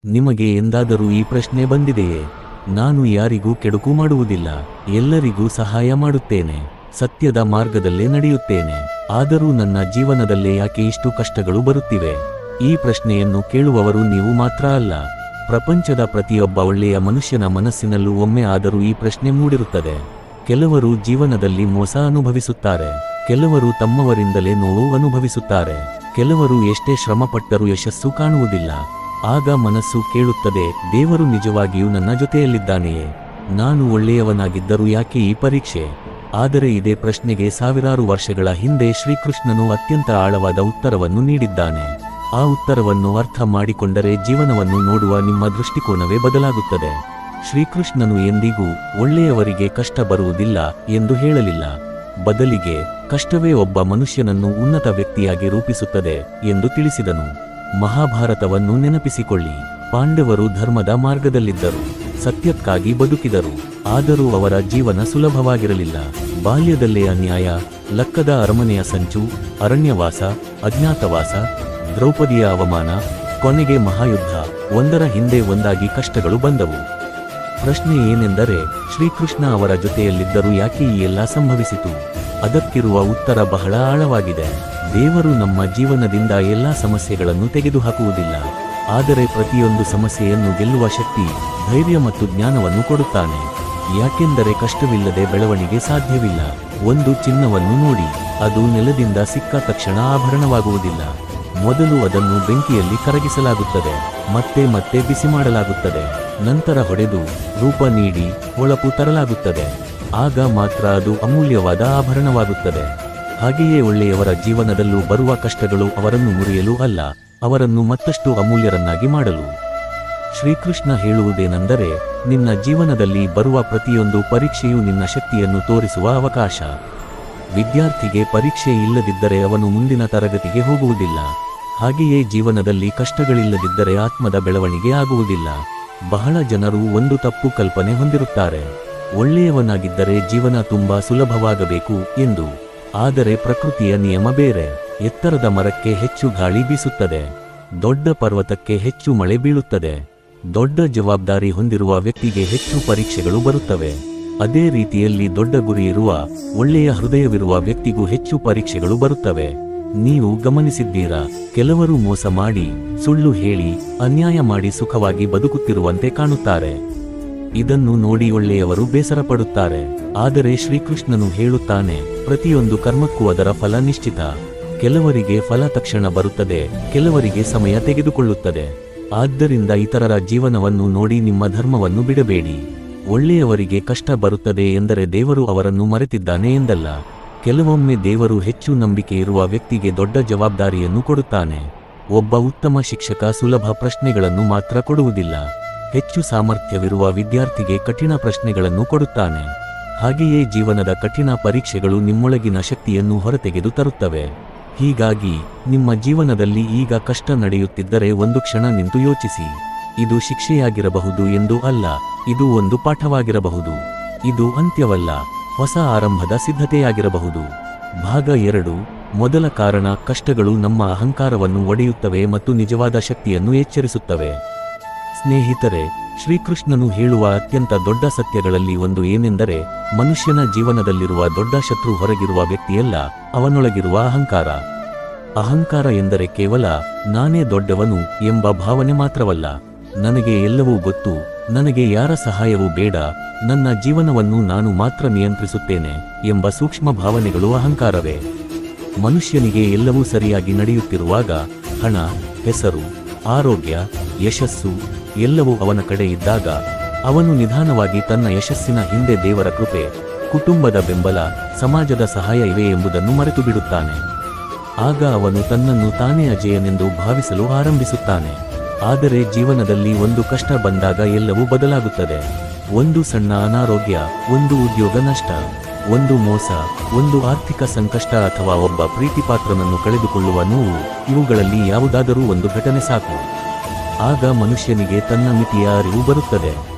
ನಿಮಗೆ ಎಂದಾದರೂ ಈ ಪ್ರಶ್ನೆ ಬಂದಿದೆಯೇ? ನಾನು ಯಾರಿಗೂ ಕೆಡುಕು ಮಾಡುವುದಿಲ್ಲ, ಎಲ್ಲರಿಗೂ ಸಹಾಯ ಮಾಡುತ್ತೇನೆ, ಸತ್ಯದ ಮಾರ್ಗದಲ್ಲೇ ನಡೆಯುತ್ತೇನೆ. ಆದರೂ ನನ್ನ ಜೀವನದಲ್ಲೇ ಯಾಕೆ ಇಷ್ಟು ಕಷ್ಟಗಳು ಬರುತ್ತಿವೆ? ಈ ಪ್ರಶ್ನೆಯನ್ನು ಕೇಳುವವರು ನೀವು ಮಾತ್ರ ಅಲ್ಲ. ಪ್ರಪಂಚದ ಪ್ರತಿಯೊಬ್ಬ ಒಳ್ಳೆಯ ಮನುಷ್ಯನ ಮನಸ್ಸಿನಲ್ಲೂ ಒಮ್ಮೆ ಆದರೂ ಈ ಪ್ರಶ್ನೆ ಮೂಡಿರುತ್ತದೆ. ಕೆಲವರು ಜೀವನದಲ್ಲಿ ಮೋಸ ಅನುಭವಿಸುತ್ತಾರೆ, ಕೆಲವರು ತಮ್ಮವರಿಂದಲೇ ನೋವು ಅನುಭವಿಸುತ್ತಾರೆ, ಕೆಲವರು ಎಷ್ಟೇ ಶ್ರಮಪಟ್ಟರೂ ಯಶಸ್ಸು ಕಾಣುವುದಿಲ್ಲ. ಆಗ ಮನಸ್ಸು ಕೇಳುತ್ತದೆ, ದೇವರು ನಿಜವಾಗಿಯೂ ನನ್ನ ಜೊತೆಯಲ್ಲಿದ್ದಾನೆಯೇ? ನಾನು ಒಳ್ಳೆಯವನಾಗಿದ್ದರೂ ಯಾಕೆ ಈ ಪರೀಕ್ಷೆ? ಆದರೆ ಇದೇ ಪ್ರಶ್ನೆಗೆ ಸಾವಿರಾರು ವರ್ಷಗಳ ಹಿಂದೆ ಶ್ರೀಕೃಷ್ಣನು ಅತ್ಯಂತ ಆಳವಾದ ಉತ್ತರವನ್ನು ನೀಡಿದ್ದಾನೆ. ಆ ಉತ್ತರವನ್ನು ಅರ್ಥ ಮಾಡಿಕೊಂಡರೆ ಜೀವನವನ್ನು ನೋಡುವ ನಿಮ್ಮ ದೃಷ್ಟಿಕೋನವೇ ಬದಲಾಗುತ್ತದೆ. ಶ್ರೀಕೃಷ್ಣನು ಎಂದಿಗೂ ಒಳ್ಳೆಯವರಿಗೆ ಕಷ್ಟ ಬರುವುದಿಲ್ಲ ಎಂದು ಹೇಳಲಿಲ್ಲ. ಬದಲಿಗೆ ಕಷ್ಟವೇ ಒಬ್ಬ ಮನುಷ್ಯನನ್ನು ಉನ್ನತ ವ್ಯಕ್ತಿಯಾಗಿ ರೂಪಿಸುತ್ತದೆ ಎಂದು ತಿಳಿಸಿದನು. ಮಹಾಭಾರತವನ್ನು ನೆನಪಿಸಿಕೊಳ್ಳಿ. ಪಾಂಡವರು ಧರ್ಮದ ಮಾರ್ಗದಲ್ಲಿದ್ದರು, ಸತ್ಯಕ್ಕಾಗಿ ಬದುಕಿದರು. ಆದರೂ ಅವರ ಜೀವನ ಸುಲಭವಾಗಿರಲಿಲ್ಲ. ಬಾಲ್ಯದಲ್ಲೇ ಅನ್ಯಾಯ, ಲಕ್ಕದ ಅರಮನೆಯ ಸಂಚು, ಅರಣ್ಯವಾಸ, ಅಜ್ಞಾತವಾಸ, ದ್ರೌಪದಿಯ ಅವಮಾನ, ಕೊನೆಗೆ ಮಹಾಯುದ್ಧ, ಒಂದರ ಹಿಂದೆ ಒಂದಾಗಿ ಕಷ್ಟಗಳು ಬಂದವು. ಪ್ರಶ್ನೆ ಏನೆಂದರೆ, ಶ್ರೀಕೃಷ್ಣ ಅವರ ಜೊತೆಯಲ್ಲಿದ್ದರೂ ಯಾಕೆ ಈ ಎಲ್ಲ ಸಂಭವಿಸಿತು? ಅದಕ್ಕಿರುವ ಉತ್ತರ ಬಹಳ ಆಳವಾಗಿದೆ. ದೇವರು ನಮ್ಮ ಜೀವನದಿಂದ ಎಲ್ಲ ಸಮಸ್ಯೆಗಳನ್ನು ತೆಗೆದುಹಾಕುವುದಿಲ್ಲ, ಆದರೆ ಪ್ರತಿಯೊಂದು ಸಮಸ್ಯೆಯನ್ನು ಗೆಲ್ಲುವ ಶಕ್ತಿ, ಧೈರ್ಯ ಮತ್ತು ಜ್ಞಾನವನ್ನು ಕೊಡುತ್ತಾನೆ. ಯಾಕೆಂದರೆ ಕಷ್ಟವಿಲ್ಲದೆ ಬೆಳವಣಿಗೆ ಸಾಧ್ಯವಿಲ್ಲ. ಒಂದು ಚಿನ್ನವನ್ನು ನೋಡಿ, ಅದು ನೆಲದಿಂದ ಸಿಕ್ಕ ತಕ್ಷಣ ಆಭರಣವಾಗುವುದಿಲ್ಲ. ಮೊದಲು ಅದನ್ನು ಬೆಂಕಿಯಲ್ಲಿ ಕರಗಿಸಲಾಗುತ್ತದೆ, ಮತ್ತೆ ಮತ್ತೆ ಬಿಸಿ ಮಾಡಲಾಗುತ್ತದೆ, ನಂತರ ಹೊಡೆದು ರೂಪ ನೀಡಿ ಹೊಳಪು ತರಲಾಗುತ್ತದೆ. ಆಗ ಮಾತ್ರ ಅದು ಅಮೂಲ್ಯವಾದ ಆಭರಣವಾಗುತ್ತದೆ. ಹಾಗೆಯೇ ಒಳ್ಳೆಯವರ ಜೀವನದಲ್ಲೂ ಬರುವ ಕಷ್ಟಗಳು ಅವರನ್ನು ಮುರಿಯಲು ಅಲ್ಲ, ಅವರನ್ನು ಮತ್ತಷ್ಟು ಅಮೂಲ್ಯರನ್ನಾಗಿ ಮಾಡಲು. ಶ್ರೀಕೃಷ್ಣ ಹೇಳುವುದೇನೆಂದರೆ, ನಿನ್ನ ಜೀವನದಲ್ಲಿ ಬರುವ ಪ್ರತಿಯೊಂದು ಪರೀಕ್ಷೆಯೂ ನಿನ್ನ ಶಕ್ತಿಯನ್ನು ತೋರಿಸುವ ಅವಕಾಶ. ವಿದ್ಯಾರ್ಥಿಗೆ ಪರೀಕ್ಷೆ ಇಲ್ಲದಿದ್ದರೆ ಅವನು ಮುಂದಿನ ತರಗತಿಗೆ ಹೋಗುವುದಿಲ್ಲ. ಹಾಗೆಯೇ ಜೀವನದಲ್ಲಿ ಕಷ್ಟಗಳಿಲ್ಲದಿದ್ದರೆ ಆತ್ಮದ ಬೆಳವಣಿಗೆ ಆಗುವುದಿಲ್ಲ. ಬಹಳ ಜನರು ಒಂದು ತಪ್ಪು ಕಲ್ಪನೆ ಹೊಂದಿರುತ್ತಾರೆ, ಒಳ್ಳೆಯವನಾಗಿದ್ದರೆ ಜೀವನ ತುಂಬಾ ಸುಲಭವಾಗಬೇಕು ಎಂದು. ಆದರೆ ಪ್ರಕೃತಿಯ ನಿಯಮ ಬೇರೆ. ಎತ್ತರದ ಮರಕ್ಕೆ ಹೆಚ್ಚು ಗಾಳಿ ಬೀಸುತ್ತದೆ, ದೊಡ್ಡ ಪರ್ವತಕ್ಕೆ ಹೆಚ್ಚು ಮಳೆ ಬೀಳುತ್ತದೆ. ದೊಡ್ಡ ಜವಾಬ್ದಾರಿ ಹೊಂದಿರುವ ವ್ಯಕ್ತಿಗೆ ಹೆಚ್ಚು ಪರೀಕ್ಷೆಗಳು ಬರುತ್ತವೆ. ಅದೇ ರೀತಿಯಲ್ಲಿ ದೊಡ್ಡ ಗುರಿ ಇರುವ, ಒಳ್ಳೆಯ ಹೃದಯವಿರುವ ವ್ಯಕ್ತಿಗೂ ಹೆಚ್ಚು ಪರೀಕ್ಷೆಗಳು ಬರುತ್ತವೆ. ನೀವು ಗಮನಿಸಿದ್ದೀರಾ, ಕೆಲವರು ಮೋಸ ಮಾಡಿ, ಸುಳ್ಳು ಹೇಳಿ, ಅನ್ಯಾಯ ಮಾಡಿ ಸುಖವಾಗಿ ಬದುಕುತ್ತಿರುವಂತೆ ಕಾಣುತ್ತಾರೆ. ಇದನ್ನು ನೋಡಿ ಒಳ್ಳೆಯವರು ಬೇಸರ ಪಡುತ್ತಾರೆ. ಆದರೆ ಶ್ರೀಕೃಷ್ಣನು ಹೇಳುತ್ತಾನೆ, ಪ್ರತಿಯೊಂದು ಕರ್ಮಕ್ಕೂ ಅದರ ಫಲ ನಿಶ್ಚಿತ. ಕೆಲವರಿಗೆ ಫಲ ತಕ್ಷಣ ಬರುತ್ತದೆ, ಕೆಲವರಿಗೆ ಸಮಯ ತೆಗೆದುಕೊಳ್ಳುತ್ತದೆ. ಆದ್ದರಿಂದ ಇತರರ ಜೀವನವನ್ನು ನೋಡಿ ನಿಮ್ಮ ಧರ್ಮವನ್ನು ಬಿಡಬೇಡಿ. ಒಳ್ಳೆಯವರಿಗೆ ಕಷ್ಟ ಬರುತ್ತದೆ ಎಂದರೆ ದೇವರು ಅವರನ್ನು ಮರೆತಿದ್ದಾನೆ ಎಂದಲ್ಲ. ಕೆಲವೊಮ್ಮೆ ದೇವರು ಹೆಚ್ಚು ನಂಬಿಕೆ ಇರುವ ವ್ಯಕ್ತಿಗೆ ದೊಡ್ಡ ಜವಾಬ್ದಾರಿಯನ್ನು ಕೊಡುತ್ತಾನೆ. ಒಬ್ಬ ಉತ್ತಮ ಶಿಕ್ಷಕ ಸುಲಭ ಪ್ರಶ್ನೆಗಳನ್ನು ಮಾತ್ರ ಕೊಡುವುದಿಲ್ಲ, ಹೆಚ್ಚು ಸಾಮರ್ಥ್ಯವಿರುವ ವಿದ್ಯಾರ್ಥಿಗೆ ಕಠಿಣ ಪ್ರಶ್ನೆಗಳನ್ನು ಕೊಡುತ್ತಾನೆ. ಹಾಗೆಯೇ ಜೀವನದ ಕಠಿಣ ಪರೀಕ್ಷೆಗಳು ನಿಮ್ಮೊಳಗಿನ ಶಕ್ತಿಯನ್ನು ಹೊರತೆಗೆದು ತರುತ್ತವೆ. ಹೀಗಾಗಿ ನಿಮ್ಮ ಜೀವನದಲ್ಲಿ ಈಗ ಕಷ್ಟ ನಡೆಯುತ್ತಿದ್ದರೆ ಒಂದು ಕ್ಷಣ ನಿಂತು ಯೋಚಿಸಿ. ಇದು ಶಿಕ್ಷೆಯಾಗಿರಬಹುದು ಎಂದು ಅಲ್ಲ, ಇದು ಒಂದು ಪಾಠವಾಗಿರಬಹುದು. ಇದು ಅಂತ್ಯವಲ್ಲ, ಹೊಸ ಆರಂಭದ ಸಿದ್ಧತೆಯಾಗಿರಬಹುದು. ಭಾಗ 2. ಮೊದಲ ಕಾರಣ, ಕಷ್ಟಗಳು ನಮ್ಮ ಅಹಂಕಾರವನ್ನು ಒಡೆಯುತ್ತವೆ ಮತ್ತು ನಿಜವಾದ ಶಕ್ತಿಯನ್ನು ಎಚ್ಚರಿಸುತ್ತವೆ. ಸ್ನೇಹಿತರೆ, ಶ್ರೀಕೃಷ್ಣನು ಹೇಳುವ ಅತ್ಯಂತ ದೊಡ್ಡ ಸತ್ಯಗಳಲ್ಲಿ ಒಂದು ಏನೆಂದರೆ, ಮನುಷ್ಯನ ಜೀವನದಲ್ಲಿರುವ ದೊಡ್ಡ ಶತ್ರು ಹೊರಗಿರುವ ವ್ಯಕ್ತಿಯಲ್ಲ, ಅವನೊಳಗಿರುವ ಅಹಂಕಾರ. ಅಹಂಕಾರ ಎಂದರೆ ಕೇವಲ ನಾನೇ ದೊಡ್ಡವನು ಎಂಬ ಭಾವನೆ ಮಾತ್ರವಲ್ಲ. ನನಗೆ ಎಲ್ಲವೂ ಗೊತ್ತು, ನನಗೆ ಯಾರ ಸಹಾಯವೂ ಬೇಡ, ನನ್ನ ಜೀವನವನ್ನು ನಾನು ಮಾತ್ರ ನಿಯಂತ್ರಿಸುತ್ತೇನೆ ಎಂಬ ಸೂಕ್ಷ್ಮ ಭಾವನೆಗಳು ಅಹಂಕಾರವೇ. ಮನುಷ್ಯನಿಗೆ ಎಲ್ಲವೂ ಸರಿಯಾಗಿ ನಡೆಯುತ್ತಿರುವಾಗ, ಹಣ, ಹೆಸರು, ಆರೋಗ್ಯ, ಯಶಸ್ಸು ಎಲ್ಲವೂ ಅವನ ಕಡೆ ಇದ್ದಾಗ, ಅವನು ನಿಧಾನವಾಗಿ ತನ್ನ ಯಶಸ್ಸಿನ ಹಿಂದೆ ದೇವರ ಕೃಪೆ, ಕುಟುಂಬದ ಬೆಂಬಲ, ಸಮಾಜದ ಸಹಾಯ ಇವೆ ಎಂಬುದನ್ನು ಮರೆತು ಬಿಡುತ್ತಾನೆ. ಆಗ ಅವನು ತನ್ನನ್ನು ತಾನೇ ಅಜೇಯನೆಂದು ಭಾವಿಸಲು ಆರಂಭಿಸುತ್ತಾನೆ. ಆದರೆ ಜೀವನದಲ್ಲಿ ಒಂದು ಕಷ್ಟ ಬಂದಾಗ ಎಲ್ಲವೂ ಬದಲಾಗುತ್ತದೆ. ಒಂದು ಸಣ್ಣ ಅನಾರೋಗ್ಯ, ಒಂದು ಉದ್ಯೋಗ ನಷ್ಟ, ಒಂದು ಮೋಸ, ಒಂದು ಆರ್ಥಿಕ ಸಂಕಷ್ಟ ಅಥವಾ ಒಬ್ಬ ಪ್ರೀತಿಪಾತ್ರನನ್ನು ಕಳೆದುಕೊಳ್ಳುವ ನೋವು, ಇವುಗಳಲ್ಲಿ ಯಾವುದಾದರೂ ಒಂದು ಘಟನೆ ಸಾಕು. ಆಗ ಮನುಷ್ಯನಿಗೆ ತನ್ನ ಮಿತಿಯ ಅರಿವು ಬರುತ್ತದೆ.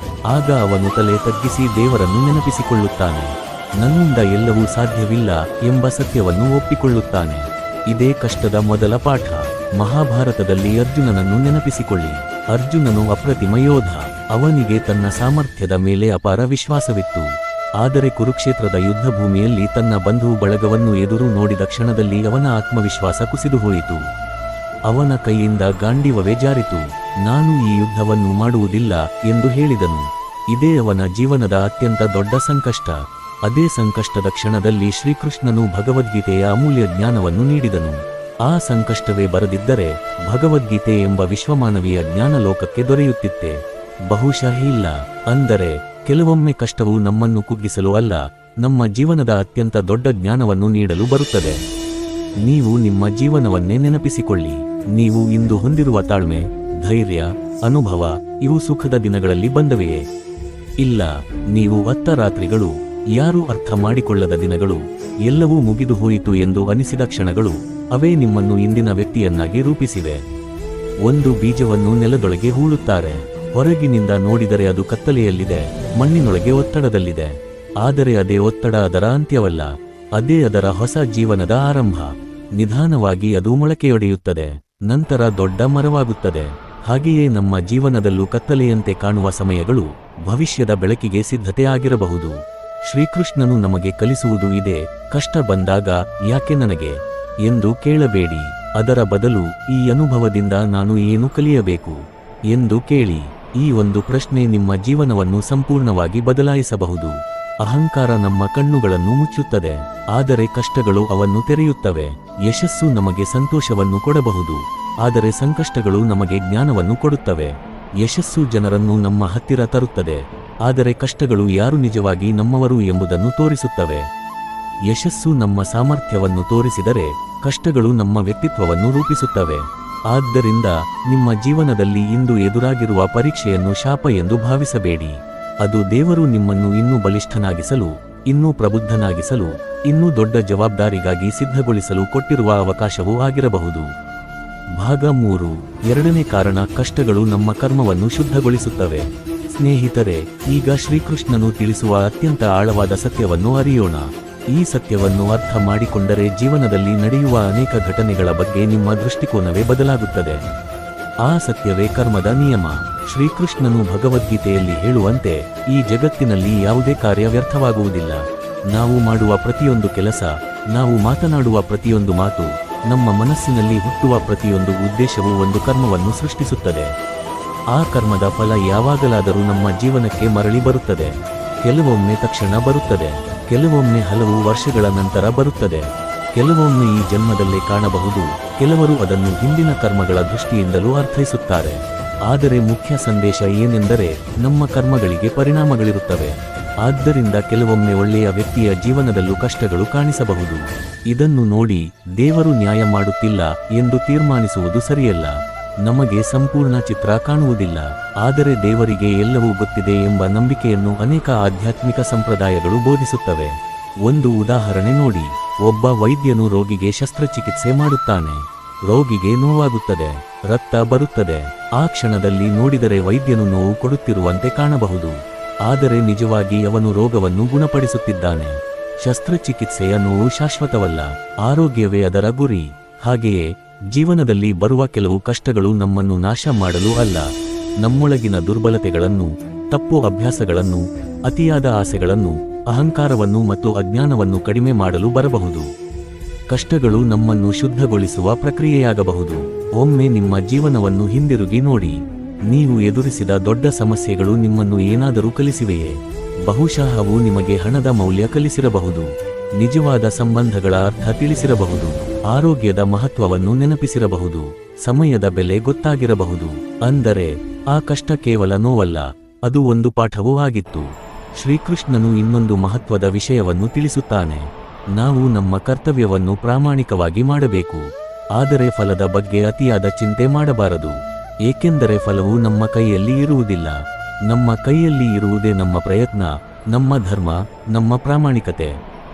ಆಗ ಅವನು ತಲೆ ತಗ್ಗಿಸಿ ದೇವರನ್ನು ನೆನಪಿಸಿಕೊಳ್ಳುತ್ತಾನೆ. ನನ್ನಿಂದ ಎಲ್ಲವೂ ಸಾಧ್ಯವಿಲ್ಲ ಎಂಬ ಸತ್ಯವನ್ನು ಒಪ್ಪಿಕೊಳ್ಳುತ್ತಾನೆ. ಇದೇ ಕಷ್ಟದ ಮೊದಲ ಪಾಠ. ಮಹಾಭಾರತದಲ್ಲಿ ಅರ್ಜುನನನ್ನು ನೆನಪಿಸಿಕೊಳ್ಳಿ. ಅರ್ಜುನನು ಅಪ್ರತಿಮ ಯೋಧ. ಅವನಿಗೆ ತನ್ನ ಸಾಮರ್ಥ್ಯದ ಮೇಲೆ ಅಪಾರ ವಿಶ್ವಾಸವಿತ್ತು. ಆದರೆ ಕುರುಕ್ಷೇತ್ರದ ಯುದ್ಧಭೂಮಿಯಲ್ಲಿ ತನ್ನ ಬಂಧು ಬಳಗವನ್ನು ಎದುರು ನೋಡಿದ ಕ್ಷಣದಲ್ಲಿ ಅವನ ಆತ್ಮವಿಶ್ವಾಸ ಕುಸಿದು ಹೋಯಿತು. ಅವನ ಕೈಯಿಂದ ಗಾಂಡೀವವೇ ಜಾರಿತು. ನಾನು ಈ ಯುದ್ಧವನ್ನು ಮಾಡುವುದಿಲ್ಲ ಎಂದು ಹೇಳಿದನು. ಇದೇ ಅವನ ಜೀವನದ ಅತ್ಯಂತ ದೊಡ್ಡ ಸಂಕಷ್ಟ. ಅದೇ ಸಂಕಷ್ಟದ ಕ್ಷಣದಲ್ಲಿ ಶ್ರೀಕೃಷ್ಣನು ಭಗವದ್ಗೀತೆಯ ಅಮೂಲ್ಯ ಜ್ಞಾನವನ್ನು ನೀಡಿದನು. ಆ ಸಂಕಷ್ಟವೇ ಬರದಿದ್ದರೆ ಭಗವದ್ಗೀತೆ ಎಂಬ ವಿಶ್ವಮಾನವೀಯ ಜ್ಞಾನ ಲೋಕಕ್ಕೆ ದೊರೆಯುತ್ತಿತ್ತೆ? ಬಹುಶಃ ಇಲ್ಲ. ಅಂದರೆ ಕೆಲವೊಮ್ಮೆ ಕಷ್ಟವು ನಮ್ಮನ್ನು ಕುಗ್ಗಿಸಲು ಅಲ್ಲ, ನಮ್ಮ ಜೀವನದ ಅತ್ಯಂತ ದೊಡ್ಡ ಜ್ಞಾನವನ್ನು ನೀಡಲು ಬರುತ್ತದೆ. ನೀವು ನಿಮ್ಮ ಜೀವನವನ್ನೇ ನೆನಪಿಸಿಕೊಳ್ಳಿ. ನೀವು ಇಂದು ಹೊಂದಿರುವ ತಾಳ್ಮೆ, ಧೈರ್ಯ, ಅನುಭವ ಇವು ಸುಖದ ದಿನಗಳಲ್ಲಿ ಬಂದವೆಯೇ? ಇಲ್ಲ. ನೀವು ಅತ್ತ ರಾತ್ರಿಗಳು, ಯಾರೂ ಅರ್ಥ ಮಾಡಿಕೊಳ್ಳದ ದಿನಗಳು, ಎಲ್ಲವೂ ಮುಗಿದು ಹೋಯಿತು ಎಂದು ಅನಿಸಿದ ಕ್ಷಣಗಳು, ಅವೇ ನಿಮ್ಮನ್ನು ಇಂದಿನ ವ್ಯಕ್ತಿಯನ್ನಾಗಿ ರೂಪಿಸಿವೆ. ಒಂದು ಬೀಜವನ್ನು ನೆಲದೊಳಗೆ ಹೂಳುತ್ತಾರೆ. ಹೊರಗಿನಿಂದ ನೋಡಿದರೆ ಅದು ಕತ್ತಲೆಯಲ್ಲಿದೆ, ಮಣ್ಣಿನೊಳಗೆ ಒತ್ತಡದಲ್ಲಿದೆ. ಆದರೆ ಅದೇ ಒತ್ತಡ ಅದರ ಅಂತ್ಯವಲ್ಲ, ಅದೇ ಅದರ ಹೊಸ ಜೀವನದ ಆರಂಭ. ನಿಧಾನವಾಗಿ ಅದು ಮೊಳಕೆಯೊಡೆಯುತ್ತದೆ, ನಂತರ ದೊಡ್ಡ ಮರವಾಗುತ್ತದೆ. ಹಾಗೆಯೇ ನಮ್ಮ ಜೀವನದಲ್ಲೂ ಕತ್ತಲೆಯಂತೆ ಕಾಣುವ ಸಮಯಗಳು ಭವಿಷ್ಯದ ಬೆಳಕಿಗೆ ಸಿದ್ಧತೆ ಆಗಿರಬಹುದು. ಶ್ರೀಕೃಷ್ಣನು ನಮಗೆ ಕಲಿಸುವುದು ಇದೆ. ಕಷ್ಟ ಬಂದಾಗ ಯಾಕೆ ನನಗೆ ಎಂದು ಕೇಳಬೇಡಿ. ಅದರ ಬದಲು ಈ ಅನುಭವದಿಂದ ನಾನು ಏನು ಕಲಿಯಬೇಕು ಎಂದು ಕೇಳಿ. ಈ ಒಂದು ಪ್ರಶ್ನೆ ನಿಮ್ಮ ಜೀವನವನ್ನು ಸಂಪೂರ್ಣವಾಗಿ ಬದಲಾಯಿಸಬಹುದು. ಅಹಂಕಾರ ನಮ್ಮ ಕಣ್ಣುಗಳನ್ನು ಮುಚ್ಚುತ್ತದೆ, ಆದರೆ ಕಷ್ಟಗಳು ಅವನ್ನು ತೆರೆಯುತ್ತವೆ. ಯಶಸ್ಸು ನಮಗೆ ಸಂತೋಷವನ್ನು ಕೊಡಬಹುದು, ಆದರೆ ಸಂಕಷ್ಟಗಳು ನಮಗೆ ಜ್ಞಾನವನ್ನು ಕೊಡುತ್ತವೆ. ಯಶಸ್ಸು ಜನರನ್ನು ನಮ್ಮ ಹತ್ತಿರ ತರುತ್ತದೆ, ಆದರೆ ಕಷ್ಟಗಳು ಯಾರು ನಿಜವಾಗಿ ನಮ್ಮವರು ಎಂಬುದನ್ನು ತೋರಿಸುತ್ತವೆ. ಯಶಸ್ಸು ನಮ್ಮ ಸಾಮರ್ಥ್ಯವನ್ನು ತೋರಿಸಿದರೆ, ಕಷ್ಟಗಳು ನಮ್ಮ ವ್ಯಕ್ತಿತ್ವವನ್ನು ರೂಪಿಸುತ್ತವೆ. ಆದ್ದರಿಂದ ನಿಮ್ಮ ಜೀವನದಲ್ಲಿ ಇಂದು ಎದುರಾಗಿರುವ ಪರೀಕ್ಷೆಯನ್ನು ಶಾಪ ಎಂದು ಭಾವಿಸಬೇಡಿ. ಅದು ದೇವರು ನಿಮ್ಮನ್ನು ಇನ್ನೂ ಬಲಿಷ್ಠನಾಗಿಸಲು, ಇನ್ನೂ ಪ್ರಬುದ್ಧನಾಗಿಸಲು, ಇನ್ನೂ ದೊಡ್ಡ ಜವಾಬ್ದಾರಿಗಾಗಿ ಸಿದ್ಧಗೊಳಿಸಲು ಕೊಟ್ಟಿರುವ ಅವಕಾಶವೂ ಆಗಿರಬಹುದು. ಭಾಗ 3. ಎರಡನೇ ಕಾರಣ, ಕಷ್ಟಗಳು ನಮ್ಮ ಕರ್ಮವನ್ನು ಶುದ್ಧಗೊಳಿಸುತ್ತವೆ. ಸ್ನೇಹಿತರೆ, ಈಗ ಶ್ರೀಕೃಷ್ಣನು ತಿಳಿಸುವ ಅತ್ಯಂತ ಆಳವಾದ ಸತ್ಯವನ್ನು ಅರಿಯೋಣ. ಈ ಸತ್ಯವನ್ನು ಅರ್ಥ ಮಾಡಿಕೊಂಡರೆ ಜೀವನದಲ್ಲಿ ನಡೆಯುವ ಅನೇಕ ಘಟನೆಗಳ ಬಗ್ಗೆ ನಿಮ್ಮ ದೃಷ್ಟಿಕೋನವೇ ಬದಲಾಗುತ್ತದೆ. ಆ ಸತ್ಯವೇ ಕರ್ಮದ ನಿಯಮ. ಶ್ರೀಕೃಷ್ಣನು ಭಗವದ್ಗೀತೆಯಲ್ಲಿ ಹೇಳುವಂತೆ, ಈ ಜಗತ್ತಿನಲ್ಲಿ ಯಾವುದೇ ಕಾರ್ಯ ವ್ಯರ್ಥವಾಗುವುದಿಲ್ಲ. ನಾವು ಮಾಡುವ ಪ್ರತಿಯೊಂದು ಕೆಲಸ, ನಾವು ಮಾತನಾಡುವ ಪ್ರತಿಯೊಂದು ಮಾತು, ನಮ್ಮ ಮನಸ್ಸಿನಲ್ಲಿ ಹುಟ್ಟುವ ಪ್ರತಿಯೊಂದು ಉದ್ದೇಶವೂ ಒಂದು ಕರ್ಮವನ್ನು ಸೃಷ್ಟಿಸುತ್ತದೆ. ಆ ಕರ್ಮದ ಫಲ ಯಾವಾಗಲಾದರೂ ನಮ್ಮ ಜೀವನಕ್ಕೆ ಮರಳಿ ಬರುತ್ತದೆ. ಕೆಲವೊಮ್ಮೆ ತಕ್ಷಣ ಬರುತ್ತದೆ, ಕೆಲವೊಮ್ಮೆ ಹಲವು ವರ್ಷಗಳ ನಂತರ ಬರುತ್ತದೆ, ಕೆಲವೊಮ್ಮೆ ಈ ಜನ್ಮದಲ್ಲೇ ಕಾಣಬಹುದು. ಕೆಲವರು ಅದನ್ನು ಹಿಂದಿನ ಕರ್ಮಗಳ ದೃಷ್ಟಿಯಿಂದಲೂ ಅರ್ಥೈಸುತ್ತಾರೆ. ಆದರೆ ಮುಖ್ಯ ಸಂದೇಶ ಏನೆಂದರೆ, ನಮ್ಮ ಕರ್ಮಗಳಿಗೆ ಪರಿಣಾಮಗಳಿರುತ್ತವೆ. ಆದ್ದರಿಂದ ಕೆಲವೊಮ್ಮೆ ಒಳ್ಳೆಯ ವ್ಯಕ್ತಿಯ ಜೀವನದಲ್ಲೂ ಕಷ್ಟಗಳು ಕಾಣಿಸಬಹುದು. ಇದನ್ನು ನೋಡಿ ದೇವರು ನ್ಯಾಯ ಮಾಡುತ್ತಿಲ್ಲ ಎಂದು ತೀರ್ಮಾನಿಸುವುದು ಸರಿಯಲ್ಲ. ನಮಗೆ ಸಂಪೂರ್ಣ ಚಿತ್ರ ಕಾಣುವುದಿಲ್ಲ, ಆದರೆ ದೇವರಿಗೆ ಎಲ್ಲವೂ ಗೊತ್ತಿದೆ ಎಂಬ ನಂಬಿಕೆಯನ್ನು ಅನೇಕ ಆಧ್ಯಾತ್ಮಿಕ ಸಂಪ್ರದಾಯಗಳು ಬೋಧಿಸುತ್ತವೆ. ಒಂದು ಉದಾಹರಣೆ ನೋಡಿ. ಒಬ್ಬ ವೈದ್ಯನು ರೋಗಿಗೆ ಶಸ್ತ್ರಚಿಕಿತ್ಸೆ ಮಾಡುತ್ತಾನೆ. ರೋಗಿಗೆ ನೋವಾಗುತ್ತದೆ, ರಕ್ತ ಬರುತ್ತದೆ. ಆ ಕ್ಷಣದಲ್ಲಿ ನೋಡಿದರೆ ವೈದ್ಯನು ನೋವು ಕೊಡುತ್ತಿರುವಂತೆ ಕಾಣಬಹುದು, ಆದರೆ ನಿಜವಾಗಿ ಅವನು ರೋಗವನ್ನು ಗುಣಪಡಿಸುತ್ತಿದ್ದಾನೆ. ಶಸ್ತ್ರಚಿಕಿತ್ಸೆಯ ನೋವು ಶಾಶ್ವತವಲ್ಲ, ಆರೋಗ್ಯವೇ ಅದರ ಗುರಿ. ಹಾಗೆಯೇ ಜೀವನದಲ್ಲಿ ಬರುವ ಕೆಲವು ಕಷ್ಟಗಳು ನಮ್ಮನ್ನು ನಾಶ ಮಾಡಲು ಅಲ್ಲ, ನಮ್ಮೊಳಗಿನ ದುರ್ಬಲತೆಗಳನ್ನು, ತಪ್ಪು ಅಭ್ಯಾಸಗಳನ್ನು, ಅತಿಯಾದ ಆಸೆಗಳನ್ನು, ಅಹಂಕಾರವನ್ನು ಮತ್ತು ಅಜ್ಞಾನವನ್ನು ಕಡಿಮೆ ಮಾಡಲು ಬರಬಹುದು. ಕಷ್ಟಗಳು ನಮ್ಮನ್ನು ಶುದ್ಧಗೊಳಿಸುವ ಪ್ರಕ್ರಿಯೆಯಾಗಬಹುದು. ಒಮ್ಮೆ ನಿಮ್ಮ ಜೀವನವನ್ನು ಹಿಂದಿರುಗಿ ನೋಡಿ. ನೀವು ಎದುರಿಸಿದ ದೊಡ್ಡ ಸಮಸ್ಯೆಗಳು ನಿಮ್ಮನ್ನು ಏನಾದರೂ ಕಲಿಸಿವೆಯೇ? ಬಹುಶಃ ಅವು ನಿಮಗೆ ಹಣದ ಮೌಲ್ಯ ಕಲಿಸಿರಬಹುದು, ನಿಜವಾದ ಸಂಬಂಧಗಳ ಅರ್ಥ ತಿಳಿಸಿರಬಹುದು, ಆರೋಗ್ಯದ ಮಹತ್ವವನ್ನು ನೆನಪಿಸಿರಬಹುದು, ಸಮಯದ ಬೆಲೆ ಗೊತ್ತಾಗಿರಬಹುದು. ಅಂದರೆ ಆ ಕಷ್ಟ ಕೇವಲ ನೋವಲ್ಲ, ಅದು ಒಂದು ಪಾಠವೂ ಆಗಿತ್ತು. ಶ್ರೀಕೃಷ್ಣನು ಇನ್ನೊಂದು ಮಹತ್ವದ ವಿಷಯವನ್ನು ತಿಳಿಸುತ್ತಾನೆ. ನಾವು ನಮ್ಮ ಕರ್ತವ್ಯವನ್ನು ಪ್ರಾಮಾಣಿಕವಾಗಿ ಮಾಡಬೇಕು, ಆದರೆ ಫಲದ ಬಗ್ಗೆ ಅತಿಯಾದ ಚಿಂತೆ ಮಾಡಬಾರದು. ಏಕೆಂದರೆ ಫಲವು ನಮ್ಮ ಕೈಯಲ್ಲಿ ಇರುವುದಿಲ್ಲ. ನಮ್ಮ ಕೈಯಲ್ಲಿ ಇರುವುದೇ ನಮ್ಮ ಪ್ರಯತ್ನ, ನಮ್ಮ ಧರ್ಮ, ನಮ್ಮ ಪ್ರಾಮಾಣಿಕತೆ.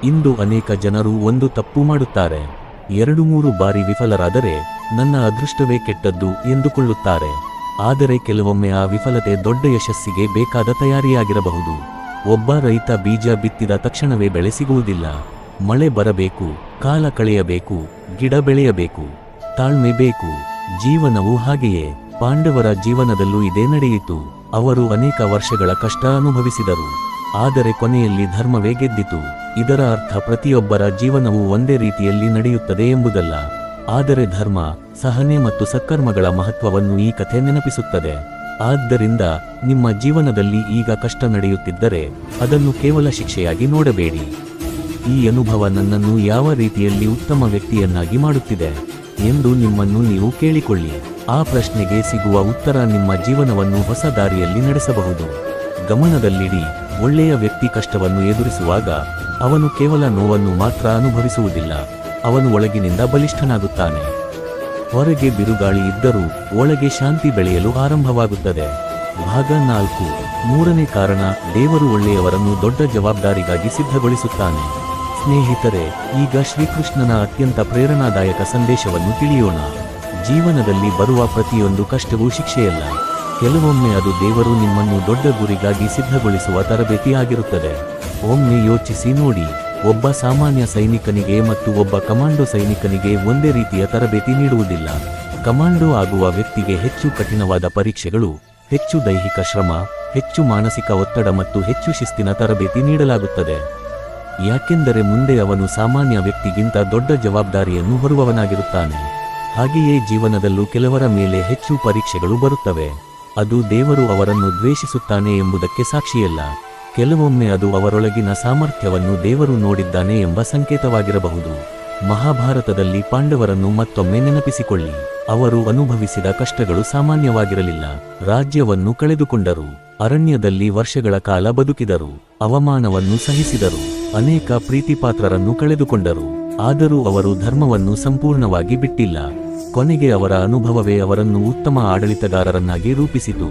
ಇಂದು ಅನೇಕ ಜನರು ಒಂದು ತಪ್ಪು ಮಾಡುತ್ತಾರೆ. 2-3 ಬಾರಿ ವಿಫಲರಾದರೆ ನನ್ನ ಅದೃಷ್ಟವೇ ಕೆಟ್ಟದ್ದು ಎಂದುಕೊಳ್ಳುತ್ತಾರೆ. ಆದರೆ ಕೆಲವೊಮ್ಮೆ ಆ ವಿಫಲತೆ ದೊಡ್ಡ ಯಶಸ್ಸಿಗೆ ಬೇಕಾದ ತಯಾರಿಯಾಗಿರಬಹುದು. ಒಬ್ಬ ರೈತ ಬೀಜ ಬಿತ್ತಿದ ತಕ್ಷಣವೇ ಬೆಳೆ ಸಿಗುವುದಿಲ್ಲ. ಮಳೆ ಬರಬೇಕು, ಕಾಲ ಕಳೆಯಬೇಕು, ಗಿಡ ಬೆಳೆಯಬೇಕು, ತಾಳ್ಮೆ ಬೇಕು. ಜೀವನವೂ ಹಾಗೆಯೇ. ಪಾಂಡವರ ಜೀವನದಲ್ಲೂ ಇದೇ ನಡೆಯಿತು. ಅವರು ಅನೇಕ ವರ್ಷಗಳ ಕಷ್ಟ ಅನುಭವಿಸಿದರು, ಆದರೆ ಕೊನೆಯಲ್ಲಿ ಧರ್ಮವೇ ಗೆದ್ದಿತು. ಇದರ ಅರ್ಥ ಪ್ರತಿಯೊಬ್ಬರ ಜೀವನವು ಒಂದೇ ರೀತಿಯಲ್ಲಿ ನಡೆಯುತ್ತದೆ ಎಂಬುದಲ್ಲ, ಆದರೆ ಧರ್ಮ, ಸಹನೆ ಮತ್ತು ಸತ್ಕರ್ಮಗಳ ಮಹತ್ವವನ್ನು ಈ ಕಥೆ ನೆನಪಿಸುತ್ತದೆ. ಆದ್ದರಿಂದ ನಿಮ್ಮ ಜೀವನದಲ್ಲಿ ಈಗ ಕಷ್ಟ ನಡೆಯುತ್ತಿದ್ದರೆ ಅದನ್ನು ಕೇವಲ ಶಿಕ್ಷೆಯಾಗಿ ನೋಡಬೇಡಿ. ಈ ಅನುಭವ ನನ್ನನ್ನು ಯಾವ ರೀತಿಯಲ್ಲಿ ಉತ್ತಮ ವ್ಯಕ್ತಿಯನ್ನಾಗಿ ಮಾಡುತ್ತಿದೆ ಎಂದು ನಿಮ್ಮನ್ನು ನೀವು ಕೇಳಿಕೊಳ್ಳಿ. ಆ ಪ್ರಶ್ನೆಗೆ ಸಿಗುವ ಉತ್ತರ ನಿಮ್ಮ ಜೀವನವನ್ನು ಹೊಸ ದಾರಿಯಲ್ಲಿ ನಡೆಸಬಹುದು. ಗಮನದಲ್ಲಿಡಿ, ಒಳ್ಳೆಯ ವ್ಯಕ್ತಿ ಕಷ್ಟವನ್ನು ಎದುರಿಸುವಾಗ ಅವನು ಕೇವಲ ನೋವನ್ನು ಮಾತ್ರ ಅನುಭವಿಸುವುದಿಲ್ಲ, ಅವನು ಒಳಗಿನಿಂದ ಬಲಿಷ್ಠನಾಗುತ್ತಾನೆ. ಹೊರಗೆ ಬಿರುಗಾಳಿ ಇದ್ದರೂ ಒಳಗೆ ಶಾಂತಿ ಬೆಳೆಯಲು ಆರಂಭವಾಗುತ್ತದೆ. ಭಾಗ 4. ಮೂರನೇ ಕಾರಣ, ದೇವರು ಒಳ್ಳೆಯವರನ್ನು ದೊಡ್ಡ ಜವಾಬ್ದಾರಿಗಾಗಿ ಸಿದ್ಧಗೊಳಿಸುತ್ತಾನೆ. ಸ್ನೇಹಿತರೆ, ಈಗ ಶ್ರೀಕೃಷ್ಣನ ಅತ್ಯಂತ ಪ್ರೇರಣಾದಾಯಕ ಸಂದೇಶವನ್ನು ತಿಳಿಯೋಣ. ಜೀವನದಲ್ಲಿ ಬರುವ ಪ್ರತಿಯೊಂದು ಕಷ್ಟವೂ ಶಿಕ್ಷೆಯಲ್ಲ, ಕೆಲವೊಮ್ಮೆ ಅದು ದೇವರು ನಿಮ್ಮನ್ನು ದೊಡ್ಡ ಗುರಿಗಾಗಿ ಸಿದ್ಧಗೊಳಿಸುವ ತರಬೇತಿ ಆಗಿರುತ್ತದೆ. ಒಮ್ಮೆ ಯೋಚಿಸಿ ನೋಡಿ, ಒಬ್ಬ ಸಾಮಾನ್ಯ ಸೈನಿಕನಿಗೆ ಮತ್ತು ಒಬ್ಬ ಕಮಾಂಡೋ ಸೈನಿಕನಿಗೆ ಒಂದೇ ರೀತಿಯ ತರಬೇತಿ ನೀಡುವುದಿಲ್ಲ. ಕಮಾಂಡೋ ಆಗುವ ವ್ಯಕ್ತಿಗೆ ಹೆಚ್ಚು ಕಠಿಣವಾದ ಪರೀಕ್ಷೆಗಳು, ಹೆಚ್ಚು ದೈಹಿಕ ಶ್ರಮ, ಹೆಚ್ಚು ಮಾನಸಿಕ ಒತ್ತಡ ಮತ್ತು ಹೆಚ್ಚು ಶಿಸ್ತಿನ ತರಬೇತಿ ನೀಡಲಾಗುತ್ತದೆ. ಯಾಕೆಂದರೆ ಮುಂದೆ ಅವನು ಸಾಮಾನ್ಯ ವ್ಯಕ್ತಿಗಿಂತ ದೊಡ್ಡ ಜವಾಬ್ದಾರಿಯನ್ನು ಹೊರುವವನಾಗಿರುತ್ತಾನೆ. ಹಾಗೆಯೇ ಜೀವನದಲ್ಲೂ ಕೆಲವರ ಮೇಲೆ ಹೆಚ್ಚು ಪರೀಕ್ಷೆಗಳು ಬರುತ್ತವೆ. ಅದು ದೇವರು ಅವರನ್ನು ದ್ವೇಷಿಸುತ್ತಾನೆ ಎಂಬುದಕ್ಕೆ ಸಾಕ್ಷಿಯಲ್ಲ, ಕೆಲವೊಮ್ಮೆ ಅದು ಅವರೊಳಗಿನ ಸಾಮರ್ಥ್ಯವನ್ನು ದೇವರು ನೋಡಿದ್ದಾನೆ ಎಂಬ ಸಂಕೇತವಾಗಿರಬಹುದು. ಮಹಾಭಾರತದಲ್ಲಿ ಪಾಂಡವರನ್ನು ಮತ್ತೊಮ್ಮೆ ನೆನಪಿಸಿಕೊಳ್ಳಿ. ಅವರು ಅನುಭವಿಸಿದ ಕಷ್ಟಗಳು ಸಾಮಾನ್ಯವಾಗಿರಲಿಲ್ಲ. ರಾಜ್ಯವನ್ನು ಕಳೆದುಕೊಂಡರು, ಅರಣ್ಯದಲ್ಲಿ ವರ್ಷಗಳ ಕಾಲ ಬದುಕಿದರು, ಅವಮಾನವನ್ನು ಸಹಿಸಿದರು, ಅನೇಕ ಪ್ರೀತಿಪಾತ್ರರನ್ನು ಕಳೆದುಕೊಂಡರು. ಆದರೂ ಅವರು ಧರ್ಮವನ್ನು ಸಂಪೂರ್ಣವಾಗಿ ಬಿಟ್ಟಿಲ್ಲ. ಕೊನೆಗೆ ಅವರ ಅನುಭವವೇ ಅವರನ್ನು ಉತ್ತಮ ಆಡಳಿತಗಾರರನ್ನಾಗಿ ರೂಪಿಸಿತು.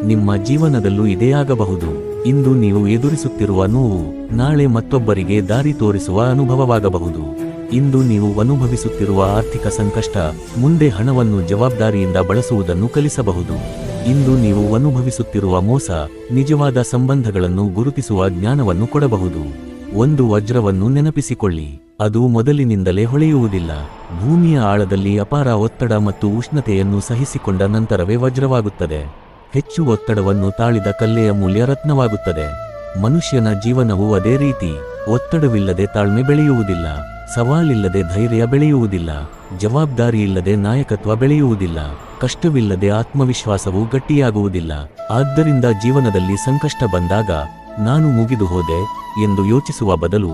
ನಿಮ್ಮ ಜೀವನದಲ್ಲೂ ಇದೇ ಆಗಬಹುದು. ಇಂದು ನೀವು ಎದುರಿಸುತ್ತಿರುವ ನೋವು ನಾಳೆ ಮತ್ತೊಬ್ಬರಿಗೆ ದಾರಿ ತೋರಿಸುವ ಅನುಭವವಾಗಬಹುದು. ಇಂದು ನೀವು ಅನುಭವಿಸುತ್ತಿರುವ ಆರ್ಥಿಕ ಸಂಕಷ್ಟ ಮುಂದೆ ಹಣವನ್ನು ಜವಾಬ್ದಾರಿಯಿಂದ ಬಳಸುವುದನ್ನು ಕಲಿಸಬಹುದು. ಇಂದು ನೀವು ಅನುಭವಿಸುತ್ತಿರುವ ಮೋಸ ನಿಜವಾದ ಸಂಬಂಧಗಳನ್ನು ಗುರುತಿಸುವ ಜ್ಞಾನವನ್ನು ಕೊಡಬಹುದು. ಒಂದು ವಜ್ರವನ್ನು ನೆನಪಿಸಿಕೊಳ್ಳಿ, ಅದು ಮೊದಲಿನಿಂದಲೇ ಹೊಳೆಯುವುದಿಲ್ಲ. ಭೂಮಿಯ ಆಳದಲ್ಲಿ ಅಪಾರ ಒತ್ತಡ ಮತ್ತು ಉಷ್ಣತೆಯನ್ನು ಸಹಿಸಿಕೊಂಡ ನಂತರವೇ ವಜ್ರವಾಗುತ್ತದೆ. ಹೆಚ್ಚು ಒತ್ತಡವನ್ನು ತಾಳಿದ ಕಲ್ಲೆಯ ಮೂಲ್ಯ ರತ್ನವಾಗುತ್ತದೆ. ಮನುಷ್ಯನ ಜೀವನವೂ ಅದೇ ರೀತಿ. ಒತ್ತಡವಿಲ್ಲದೆ ತಾಳ್ಮೆ ಬೆಳೆಯುವುದಿಲ್ಲ, ಸವಾಲಿಲ್ಲದೆ ಧೈರ್ಯ ಬೆಳೆಯುವುದಿಲ್ಲ, ಜವಾಬ್ದಾರಿಯಿಲ್ಲದೆ ನಾಯಕತ್ವ ಬೆಳೆಯುವುದಿಲ್ಲ, ಕಷ್ಟವಿಲ್ಲದೆ ಆತ್ಮವಿಶ್ವಾಸವು ಗಟ್ಟಿಯಾಗುವುದಿಲ್ಲ. ಆದ್ದರಿಂದ ಜೀವನದಲ್ಲಿ ಸಂಕಷ್ಟ ಬಂದಾಗ ನಾನು ಮುಗಿದು ಹೋದೆ ಎಂದು ಯೋಚಿಸುವ ಬದಲು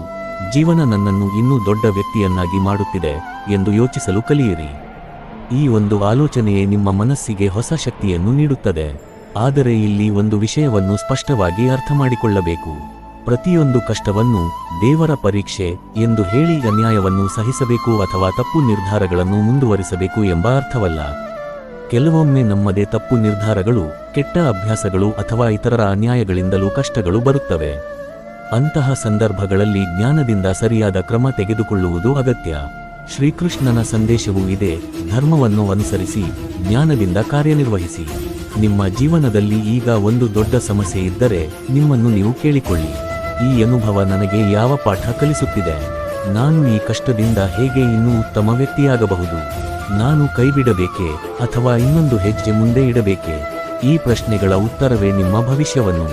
ಜೀವನ ನನ್ನನ್ನು ಇನ್ನೂ ದೊಡ್ಡ ವ್ಯಕ್ತಿಯನ್ನಾಗಿ ಮಾಡುತ್ತಿದೆ ಎಂದು ಯೋಚಿಸಲು ಕಲಿಯಿರಿ. ಈ ಒಂದು ಆಲೋಚನೆಯೇ ನಿಮ್ಮ ಮನಸ್ಸಿಗೆ ಹೊಸ ಶಕ್ತಿಯನ್ನು ನೀಡುತ್ತದೆ. ಆದರೆ ಇಲ್ಲಿ ಒಂದು ವಿಷಯವನ್ನು ಸ್ಪಷ್ಟವಾಗಿ ಅರ್ಥಮಾಡಿಕೊಳ್ಳಬೇಕು. ಪ್ರತಿಯೊಂದು ಕಷ್ಟವನ್ನು ದೇವರ ಪರೀಕ್ಷೆ ಎಂದು ಹೇಳಿ ಅನ್ಯಾಯವನ್ನು ಸಹಿಸಬೇಕು ಅಥವಾ ತಪ್ಪು ನಿರ್ಧಾರಗಳನ್ನು ಮುಂದುವರಿಸಬೇಕು ಎಂಬ ಅರ್ಥವಲ್ಲ. ಕೆಲವೊಮ್ಮೆ ನಮ್ಮದೇ ತಪ್ಪು ನಿರ್ಧಾರಗಳು, ಕೆಟ್ಟ ಅಭ್ಯಾಸಗಳು ಅಥವಾ ಇತರರ ಅನ್ಯಾಯಗಳಿಂದಲೂ ಕಷ್ಟಗಳು ಬರುತ್ತವೆ. ಅಂತಹ ಸಂದರ್ಭಗಳಲ್ಲಿ ಜ್ಞಾನದಿಂದ ಸರಿಯಾದ ಕ್ರಮ ತೆಗೆದುಕೊಳ್ಳುವುದು ಅಗತ್ಯ. ಶ್ರೀಕೃಷ್ಣನ ಸಂದೇಶವೂ ಇದೆ, ಧರ್ಮವನ್ನು ಅನುಸರಿಸಿ, ಜ್ಞಾನದಿಂದ ಕಾರ್ಯನಿರ್ವಹಿಸಿ. ನಿಮ್ಮ ಜೀವನದಲ್ಲಿ ಈಗ ಒಂದು ದೊಡ್ಡ ಸಮಸ್ಯೆ ಇದ್ದರೆ ನಿಮ್ಮನ್ನು ನೀವು ಕೇಳಿಕೊಳ್ಳಿ, ಈ ಅನುಭವ ನನಗೆ ಯಾವ ಪಾಠ ಕಲಿಸುತ್ತಿದೆ? ನಾನು ಈ ಕಷ್ಟದಿಂದ ಹೇಗೆ ಇನ್ನೂ ಉತ್ತಮ ವ್ಯಕ್ತಿಯಾಗಬಹುದು? ನಾನು ಕೈಬಿಡಬೇಕೇ ಅಥವಾ ಇನ್ನೊಂದು ಹೆಜ್ಜೆ ಮುಂದೆ ಇಡಬೇಕೇ? ಈ ಪ್ರಶ್ನೆಗಳ ಉತ್ತರವೇ ನಿಮ್ಮ ಭವಿಷ್ಯವನ್ನು